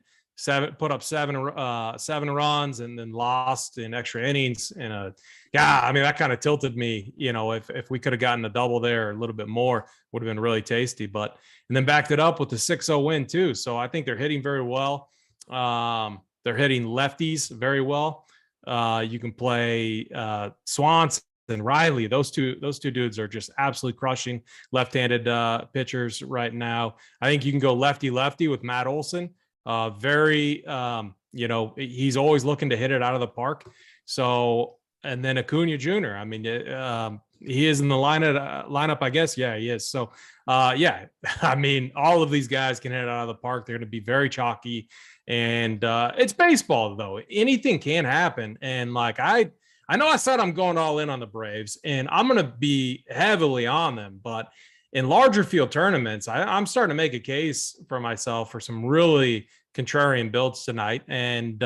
Put up seven runs and then lost in extra innings. And I mean, that kind of tilted me. If we could have gotten a double there, a little bit more, would have been really tasty. And then backed it up with the 6-0 win too. So I think they're hitting very well. They're hitting lefties very well. You can play Swanson and Riley. Those two dudes are just absolutely crushing left-handed pitchers right now. I think you can go lefty with Matt Olson. He's always looking to hit it out of the park. So, and then Acuna Jr. I mean, he is in the lineup, I guess. Yeah, he is. So, I mean, all of these guys can hit it out of the park. They're going to be very chalky, and it's baseball though. Anything can happen. And I know I said I'm going all in on the Braves, and I'm going to be heavily on them, but in larger field tournaments, I'm starting to make a case for myself for some really contrarian builds tonight, and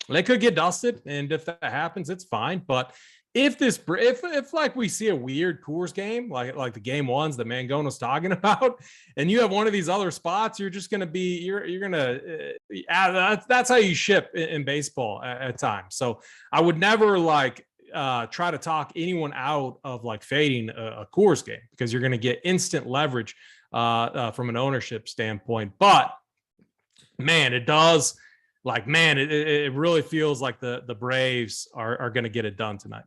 they could get dusted. And if that happens, it's fine. But if we see a weird Coors game, like the game ones that Mangono's talking about, and you have one of these other spots, you're just going to be, that's how you ship in baseball at times. So I would never try to talk anyone out of fading a Coors game, because you're going to get instant leverage from an ownership standpoint. But man, it does it really feels like the Braves are going to get it done tonight.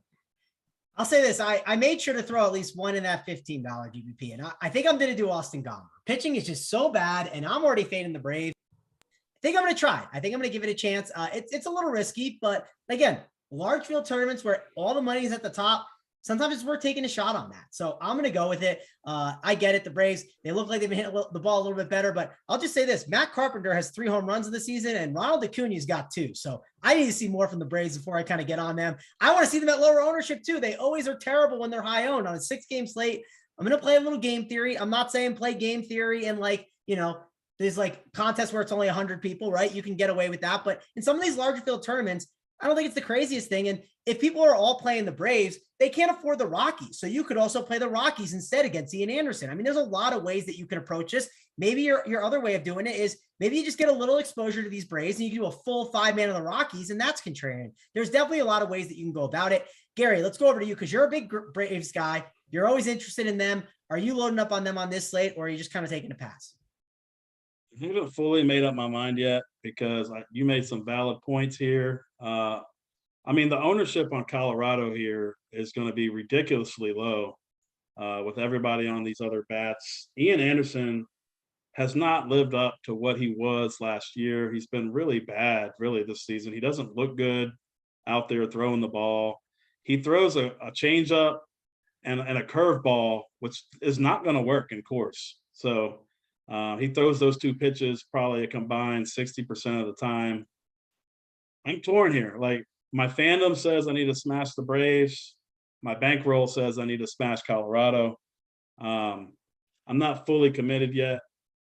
I'll say this. I made sure to throw at least one in that $15 GPP, and I think I'm going to do Austin Gomber. Pitching is just so bad, and I'm already fading the Braves. I think I'm going to try. I think I'm going to give it a chance. It's a little risky, but again, large field tournaments where all the money is at the top, sometimes it's worth taking a shot on that. So I'm going to go with it. I get it. The Braves, they look like they've been hitting the ball a little bit better, but I'll just say this: Matt Carpenter has 3 home runs in the season and Ronald Acuna's got 2. So I need to see more from the Braves before I kind of get on them. I want to see them at lower ownership too. They always are terrible when they're high owned. On a 6-game slate, I'm going to play a little game theory. I'm not saying play game theory and like, you know, there's like contests where it's only 100 people, right? You can get away with that. But in some of these larger field tournaments, I don't think it's the craziest thing. And if people are all playing the Braves, they can't afford the Rockies. So you could also play the Rockies instead against Ian Anderson. I mean, there's a lot of ways that you can approach this. Maybe your other way of doing it is maybe you just get a little exposure to these Braves and you can do a full 5-man of the Rockies, and that's contrarian. There's definitely a lot of ways that you can go about it. Gary, let's go over to you because you're a big Braves guy. You're always interested in them. Are you loading up on them on this slate, or are you just kind of taking a pass? I haven't fully made up my mind yet because you made some valid points here. I mean, the ownership on Colorado here is going to be ridiculously low with everybody on these other bats. Ian Anderson has not lived up to what he was last year. He's been really bad, really, this season. He doesn't look good out there throwing the ball. He throws a changeup and a curveball, which is not going to work in course. So he throws those 2 pitches probably a combined 60% of the time. I'm torn here. Like, my fandom says I need to smash the Braves. My bankroll says I need to smash Colorado. I'm not fully committed yet.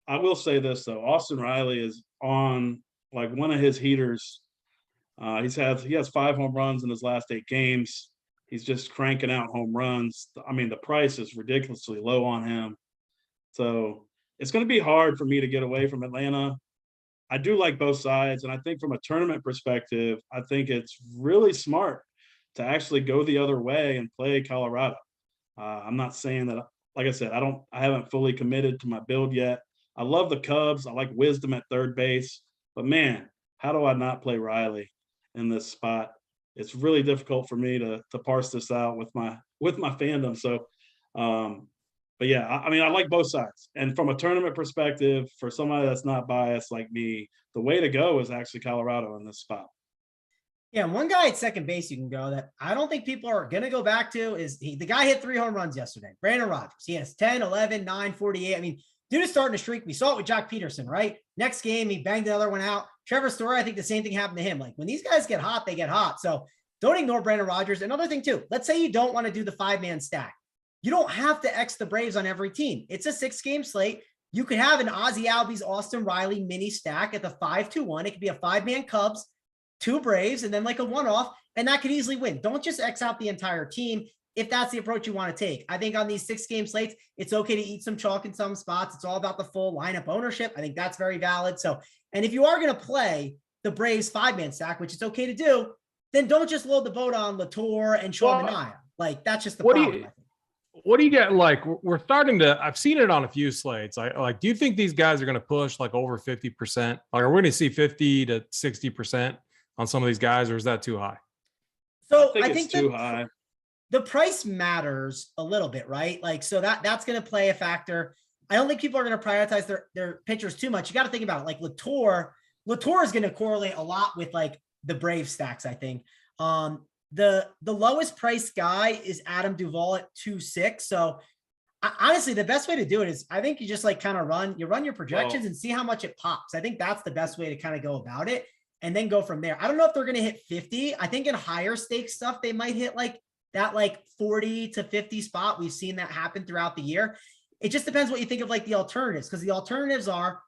I will say this, though. Austin Riley is on like one of his heaters. He has 5 home runs in his last 8 games. He's just cranking out home runs. I mean, the price is ridiculously low on him. So it's going to be hard for me to get away from Atlanta. I do like both sides. And I think from a tournament perspective, I think it's really smart to actually go the other way and play Colorado. I'm not saying that, like I said, I haven't fully committed to my build yet. I love the Cubs. I like Wisdom at third base, but man, how do I not play Riley in this spot? It's really difficult for me to parse this out with my fandom. So, but yeah, I mean, I like both sides. And from a tournament perspective, for somebody that's not biased like me, the way to go is actually Colorado in this spot. Yeah, one guy at second base you can go that I don't think people are going to go back to is the guy hit 3 home runs yesterday, Brandon Rogers. He has 10, 11, 9, 48. I mean, dude is starting to streak. We saw it with Jack Peterson, right? Next game, he banged another one out. Trevor Story, I think the same thing happened to him. Like when these guys get hot, they get hot. So don't ignore Brandon Rogers. Another thing too, let's say you don't want to do the 5-man stack. You don't have to X the Braves on every team. It's a 6-game slate. You could have an Ozzie Albies, Austin Riley mini stack at the 5-2-1. It could be a 5-man Cubs, 2 Braves, and then like a one-off, and that could easily win. Don't just X out the entire team if that's the approach you want to take. I think on these 6-game slates, it's okay to eat some chalk in some spots. It's all about the full lineup ownership. I think that's very valid. So, and if you are going to play the Braves 5-man stack, which it's okay to do, then don't just load the boat on Latour and Sean Manaea. Like that's just the problem. What do you get? Like we're starting to, I've seen it on a few slates. Do you think these guys are going to push like over 50%? Like are we going to see 50 to 60% on some of these guys, or is that too high? So I think it's too high. The price matters a little bit, right? Like, so that's going to play a factor. I don't think people are going to prioritize their pitchers too much. You got to think about it. Like Latour is going to correlate a lot with like the Brave stacks, I think. The lowest price guy is Adam Duvall at 2.6. So honestly, the best way to do it is I think you just like kind of run your projections and see how much it pops. I think that's the best way to kind of go about it and then go from there. I don't know if they're going to hit 50. I think in higher stakes stuff, they might hit like that, like 40 to 50 spot. We've seen that happen throughout the year. It just depends what you think of like the alternatives, because the alternatives are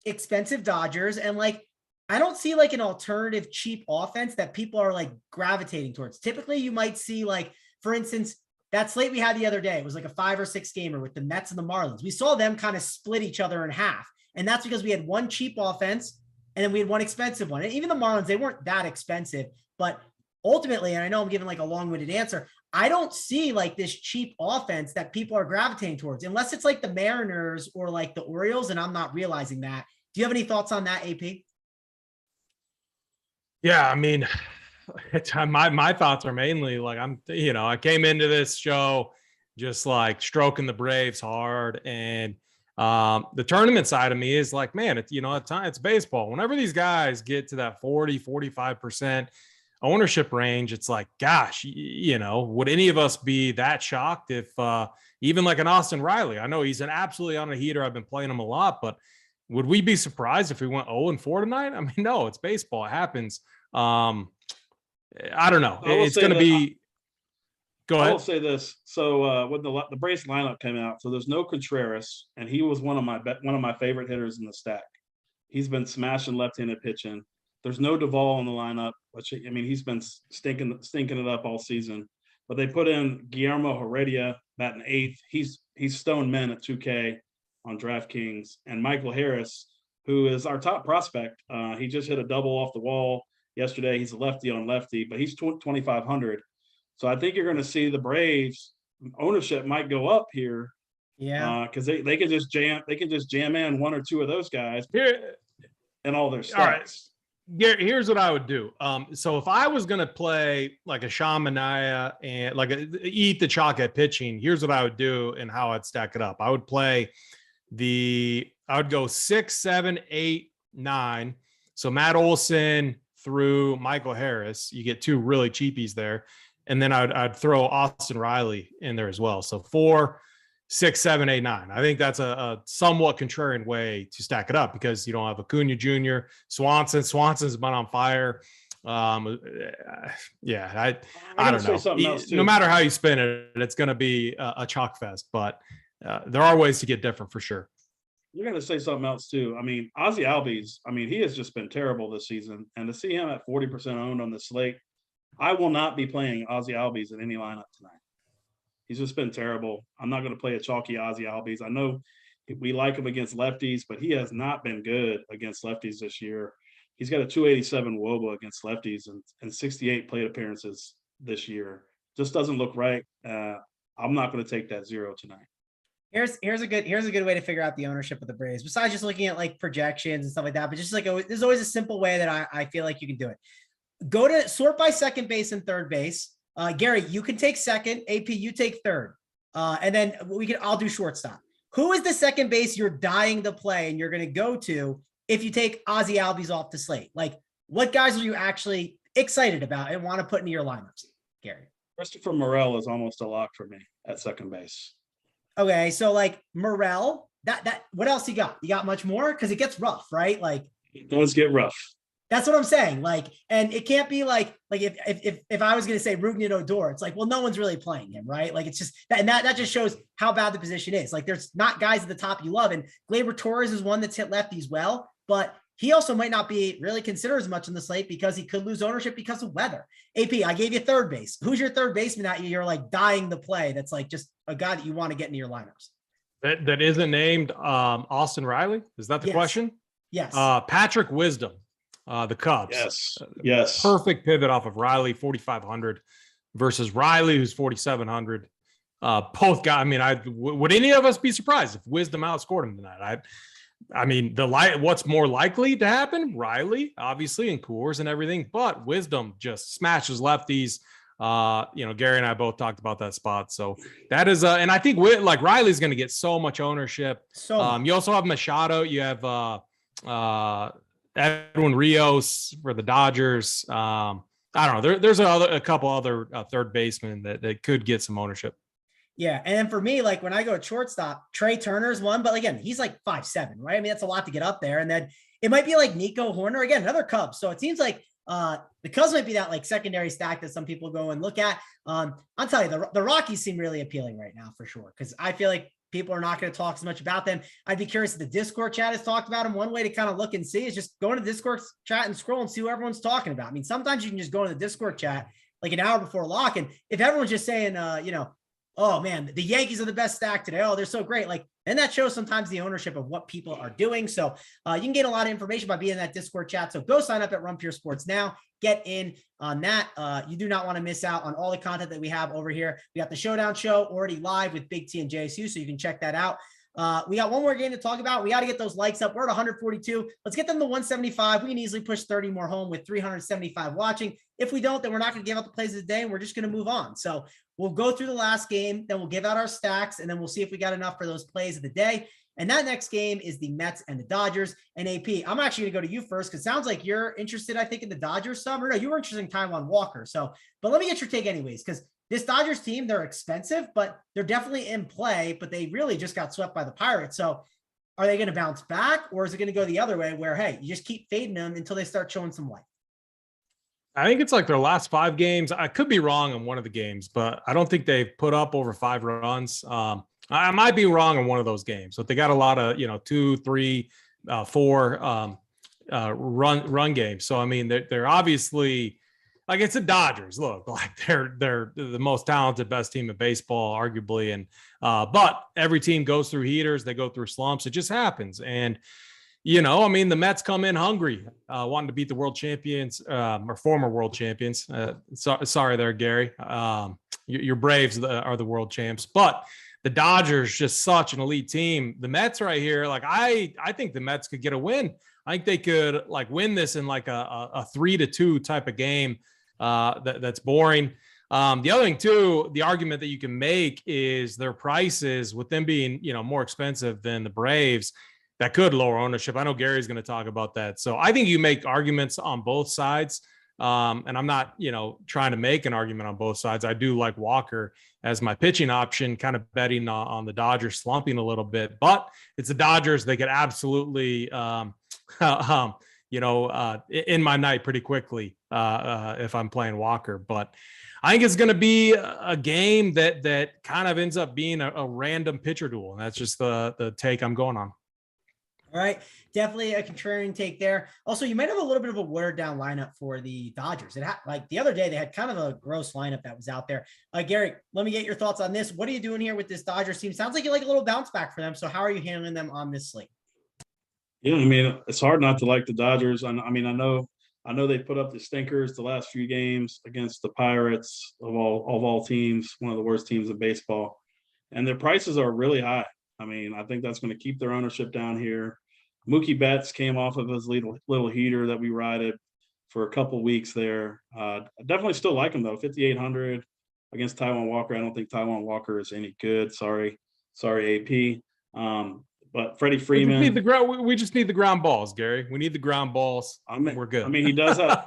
expensive Dodgers and like, I don't see like an alternative cheap offense that people are like gravitating towards. Typically you might see like, for instance, that slate we had the other day, it was like a 5 or 6 gamer with the Mets and the Marlins. We saw them kind of split each other in half. And that's because we had one cheap offense and then we had one expensive one. And even the Marlins, they weren't that expensive, but ultimately, and I know I'm giving like a long-winded answer, I don't see like this cheap offense that people are gravitating towards, unless it's like the Mariners or like the Orioles. And I'm not realizing that. Do you have any thoughts on that, AP? Yeah, I mean, my thoughts are mainly like I came into this show just like stroking the Braves hard, and the tournament side of me is like, man, at times it's baseball. Whenever these guys get to that 40, 45%, ownership range, it's like, gosh, would any of us be that shocked if even like an Austin Riley? I know he's an absolutely on a heater. I've been playing him a lot, but would we be surprised if we went 0-4 tonight? I mean, no, it's baseball. It happens. I don't know. It's going to be. Go ahead. I will say this. So when the Braves lineup came out, so there's no Contreras, and he was one of my favorite hitters in the stack. He's been smashing left-handed pitching. There's no Duvall in the lineup, which, I mean, he's been stinking it up all season. But they put in Guillermo Heredia batting 8th. He's stone men at 2K on DraftKings, and Michael Harris, who is our top prospect. He just hit a double off the wall yesterday. He's a lefty on lefty, but he's 2,500. So I think you're going to see the Braves ownership might go up here. Yeah. Because they can just jam in one or two of those guys Here, and all their stats. All right. Here's what I would do. So if I was going to play like a Sean Manaea and like eat the chalk at pitching, here's what I would do and how I'd stack it up. I would play I would go 6, 7, 8, 9. So Matt Olson through Michael Harris. You get 2 really cheapies there. And then I'd throw Austin Riley in there as well. So 4, 6, 7, 8, 9. I think that's a somewhat contrarian way to stack it up because you don't have Acuna Jr., Swanson's been on fire. I don't know. No matter how you spin it, it's going to be a chalk fest. But there are ways to get different for sure. You're going to say something else too. I mean, Ozzie Albies, he has just been terrible this season. And to see him at 40% owned on the slate, I will not be playing Ozzie Albies in any lineup tonight. He's just been terrible. I'm not going to play a chalky Ozzie Albies. I know we like him against lefties, but he has not been good against lefties this year. He's got a 287 WOBA against lefties and 68 plate appearances this year. Just doesn't look right. I'm not going to take that 0 tonight. Here's a good way to figure out the ownership of the Braves, besides just looking at like projections and stuff like that. But just like there's always a simple way that I feel like you can do it. Go to sort by second base and third base. Gary, you can take second. AP, you take third. And then I'll do shortstop. Who is the second base you're dying to play and you're going to go to if you take Ozzie Albies off the slate? Like, what guys are you actually excited about and want to put into your lineups, Gary? Christopher Morel is almost a lock for me at second base. Okay, so like Morel, that what else you got? You got much more? Because it gets rough, right? Like, it does get rough. That's what I'm saying. Like, and it can't be like if I was going to say Rougned Odor, it's like, well, no one's really playing him, right? Like, it's just that just shows how bad the position is. Like, there's not guys at the top you love, and Gleyber Torres is one that's hit lefties well, but he also might not be really considered as much on the slate because he could lose ownership because of weather. AP, I gave you third base. Who's your third baseman that you're like dying to play? That's like just a guy that you want to get into your lineups. That isn't named Austin Riley. Is that the question? Yes. Patrick Wisdom. The Cubs. Yes. Perfect pivot off of Riley, 4,500 versus Riley, who's 4,700. Both guys. I mean, would any of us be surprised if Wisdom outscored him tonight? I mean, what's more likely to happen? Riley, obviously, and Coors and everything, but Wisdom just smashes lefties. Gary and I both talked about that spot. So that is, and I think Riley's going to get so much ownership. You also have Machado. You have Edwin Rios for the Dodgers. I don't know. There's a couple other third basemen that could get some ownership. Yeah. And then for me, like when I go at shortstop, Trey Turner's one, but again, he's like 5'7", right? I mean, that's a lot to get up there. And then it might be like Nico Horner, again, another Cubs. So it seems like the Cubs might be that like secondary stack that some people go and look at. I'll tell you, the Rockies seem really appealing right now for sure. Cause I feel like people are not going to talk as much about them. I'd be curious if the Discord chat has talked about them. One way to kind of look and see is just go into the Discord chat and scroll and see what everyone's talking about. I mean, sometimes you can just go into the Discord chat like an hour before lock. And if everyone's just saying, oh man, the Yankees are the best stack today. Oh, they're so great. Like, and that shows sometimes the ownership of what people are doing. So you can get a lot of information by being in that Discord chat. So go sign up at Run Pure Sports now. Get in on that. You do not want to miss out on all the content that we have over here. We got the Showdown show already live with BigT and JSU, so you can check that out. We got one more game to talk about. We got to get those likes up. We're at 142. Let's get them to 175. We can easily push 30 more home with 375 watching. If we don't, then we're not going to give out the plays of the day, and we're just going to move on. So we'll go through the last game, then we'll give out our stacks, and then we'll see if we got enough for those plays of the day. And that next game is the Mets and the Dodgers. And AP, I'm actually going to go to you first because it sounds like you're interested, I think, in the Dodgers some. Or no, you were interested in Taijuan Walker. So, but let me get your take anyways, because this Dodgers team, they're expensive, but they're definitely in play, but they really just got swept by the Pirates. So are they going to bounce back, or is it going to go the other way where, hey, you just keep fading them until they start showing some life? I think it's like their last 5 games. I could be wrong on one of the games, but I don't think they've put up over 5 runs. I might be wrong on one of those games, but they got a lot of, 2, 3, 4 run games. So, I mean, they're obviously like, it's the Dodgers. Look, like they're the most talented, best team in baseball, arguably. And, but every team goes through heaters. They go through slumps. It just happens. And, I mean, the Mets come in hungry, wanting to beat the world champions, or former world champions. Sorry there, Gary. Your Braves are the world champs, but the Dodgers, just such an elite team. The Mets right here, like I think the Mets could get a win. I think they could like win this in like a 3-2 type of game. That's boring. The other thing too, the argument that you can make is their prices, with them being, more expensive than the Braves, that could lower ownership. I know Gary's going to talk about that. So I think you make arguments on both sides. And I'm not, trying to make an argument on both sides. I do like Walker as my pitching option, kind of betting on the Dodgers slumping a little bit, but it's the Dodgers. They could absolutely, in my night pretty quickly if I'm playing Walker. But I think it's going to be a game that kind of ends up being a random pitcher duel. And that's just the take I'm going on. All right. Definitely a contrarian take there. Also, you might have a little bit of a watered down lineup for the Dodgers. It had, like the other day, they had kind of a gross lineup that was out there. Gary, let me get your thoughts on this. What are you doing here with this Dodgers team? Sounds like you like a little bounce back for them. So how are you handling them on this slate? Yeah, I mean, it's hard not to like the Dodgers. I know they put up the stinkers the last few games against the Pirates of all teams, one of the worst teams in baseball, and their prices are really high. I mean, I think that's going to keep their ownership down here. Mookie Betts came off of his little heater that we rided for a couple weeks there. I definitely still like him though. 5,800 against Taijuan Walker. I don't think Taijuan Walker is any good. Sorry, AP. But Freddie Freeman. We just need the ground balls, Gary. We need the ground balls. We're good. I mean, he does have.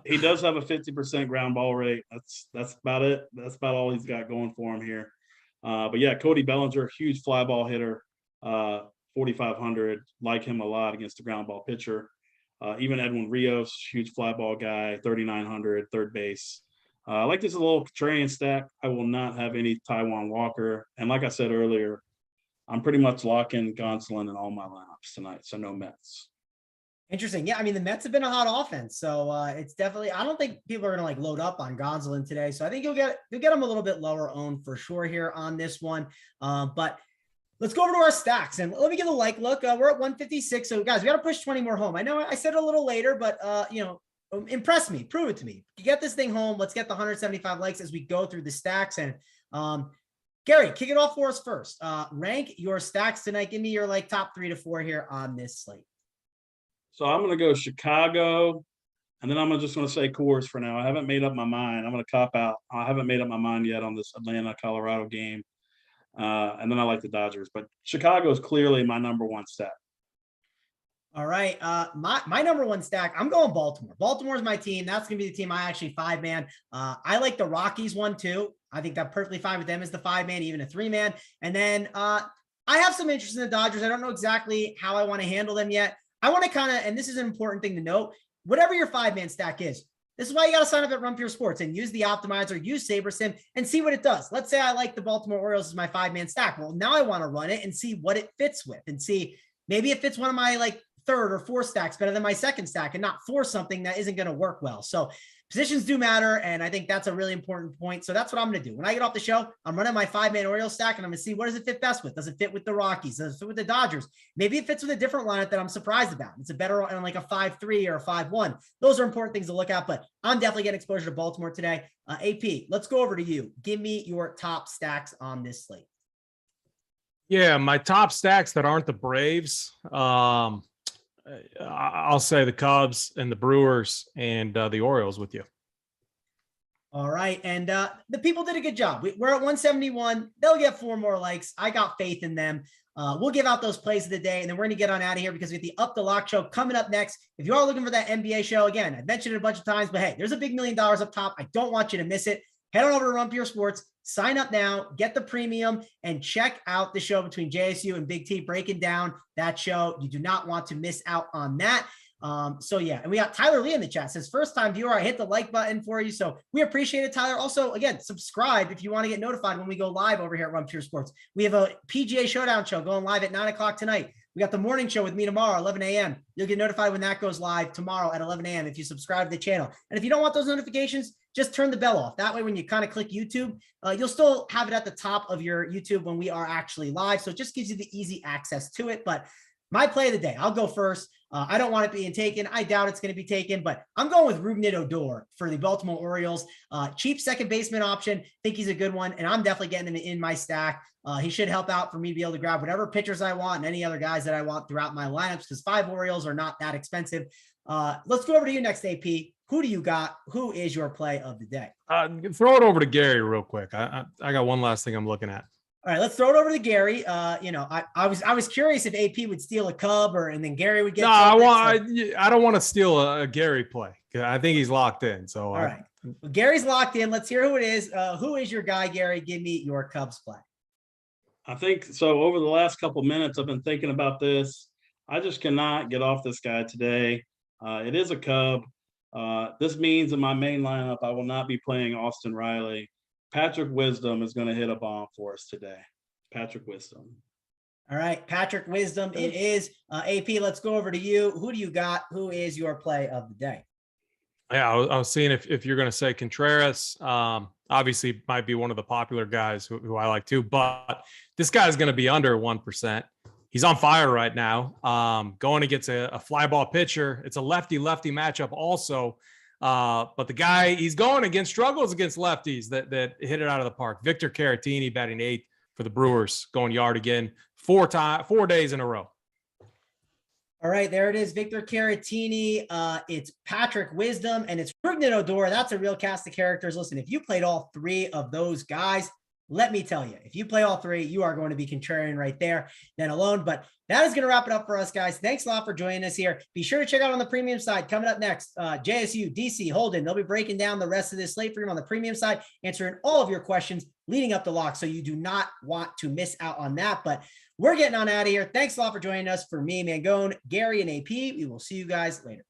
he does have a 50% ground ball rate. That's about it. That's about all he's got going for him here. But yeah, Cody Bellinger, huge fly ball hitter, 4,500. Like him a lot against the ground ball pitcher. Even Edwin Rios, huge fly ball guy, 3,900, third base. I like this a little contrarian stack. I will not have any Taijuan Walker, and like I said earlier, I'm pretty much locking Gonsolin in all my lineups tonight, so no Mets. Interesting. Yeah, I mean, the Mets have been a hot offense, so it's definitely, I don't think people are going to like load up on Gonsolin today. So I think you'll get them a little bit lower owned for sure here on this one. But let's go over to our stacks and let me get a like look. We're at 156. So guys, we got to push 20 more home. I know I said it a little later, but impress me, prove it to me. You get this thing home. Let's get the 175 likes as we go through the stacks. And Gary, kick it off for us first. Rank your stacks tonight. Give me your like top 3 to 4 here on this slate. So I'm going to go Chicago, and then I'm just going to say Coors for now. I haven't made up my mind. I'm going to cop out. I haven't made up my mind yet on this Atlanta-Colorado game. And then I like the Dodgers. But Chicago is clearly my number one stack. All right. My number one stack, I'm going Baltimore. Baltimore is my team. That's going to be the team I actually 5-man. I like the Rockies one too. I think that's perfectly fine with them as the 5-man, even a 3-man. And then I have some interest in the Dodgers. I don't know exactly how I want to handle them yet. I want to kind of, and this is an important thing to note, whatever your 5-man stack is, this is why you got to sign up at Run Pure Sports and use the optimizer, use SaberSim, and see what it does. Let's say I like the Baltimore Orioles as my 5-man stack. Well, now I want to run it and see what it fits with and see maybe it fits one of my like 3rd or 4th stacks better than my 2nd stack and not force something that isn't going to work well. So positions do matter, and I think that's a really important point. So that's what I'm going to do. When I get off the show, I'm running my 5-man Orioles stack, and I'm going to see what does it fit best with. Does it fit with the Rockies? Does it fit with the Dodgers? Maybe it fits with a different lineup that I'm surprised about. It's a better on like a 5-3 or a 5-1. Those are important things to look at, but I'm definitely getting exposure to Baltimore today. AP, let's go over to you. Give me your top stacks on this slate. Yeah, my top stacks that aren't the Braves. I'll say the Cubs and the Brewers and the Orioles with you. All right. And the people did a good job. We're at 171. They'll get 4 more likes. I got faith in them. We'll give out those plays of the day, and then we're going to get on out of here because we have the Up the Lock show coming up next. If you are looking for that NBA show, again, I've mentioned it a bunch of times, but hey, there's a big $1 million up top. I don't want you to miss it. Head on over to Run Pure Sports, sign up now, get the premium, and check out the show between JSU and Big T breaking down that show. You do not want to miss out on that. So yeah, and we got Tyler Lee in the chat. Says first time viewer, I hit the like button for you. So we appreciate it, Tyler. Also, again, subscribe if you want to get notified when we go live over here at Run Pure Sports. We have a PGA Showdown show going live at 9 o'clock tonight. We got the morning show with me tomorrow, 11 a.m. You'll get notified when that goes live tomorrow at 11 a.m. if you subscribe to the channel. And if you don't want those notifications, just turn the bell off. That way, when you kind of click YouTube, you'll still have it at the top of your YouTube when we are actually live. So it just gives you the easy access to it. But my play of the day, I'll go first. I don't want it being taken. I doubt it's going to be taken, but I'm going with Rougned Odor for the Baltimore Orioles. Cheap second baseman option. Think he's a good one, and I'm definitely getting him in my stack. He should help out for me to be able to grab whatever pitchers I want and any other guys that I want throughout my lineups because 5 Orioles are not that expensive. Let's go over to you next, AP. Who do you got? Who is your play of the day? Throw it over to Gary real quick. I got one last thing I'm looking at. All right, let's throw it over to Gary. I was curious if AP would steal a Cub and then Gary would get. No, I don't want to steal a Gary play. I think he's locked in. So all right, well, Gary's locked in. Let's hear who it is. Who is your guy, Gary? Give me your Cubs play. I think so. Over the last couple minutes, I've been thinking about this. I just cannot get off this guy today. It is a Cub. This means in my main lineup, I will not be playing Austin Riley. Patrick Wisdom is going to hit a bomb for us today. Patrick Wisdom. All right, Patrick Wisdom. It is AP. Let's go over to you. Who do you got? Who is your play of the day? Yeah, I was seeing if you're going to say Contreras. Obviously, might be one of the popular guys who I like too, but this guy is going to be under 1%. He's on fire right now. Going against a fly ball pitcher. It's a lefty-lefty matchup also. But the guy he's going against struggles against lefties that hit it out of the park. Victor Caratini batting 8th for the Brewers, going yard again 4 days in a row. All right, there it is. Victor Caratini. It's Patrick Wisdom and it's Rougned Odor. That's a real cast of characters. Listen, if you played all 3 of those guys, let me tell you, if you play all 3, you are going to be contrarian right there, then alone. But that is going to wrap it up for us, guys. Thanks a lot for joining us here. Be sure to check out on the premium side. Coming up next, JSU, DC, Holden. They'll be breaking down the rest of this slate for you on the premium side, answering all of your questions leading up to lock. So you do not want to miss out on that. But we're getting on out of here. Thanks a lot for joining us. For me, Mangone, Gary, and AP, we will see you guys later.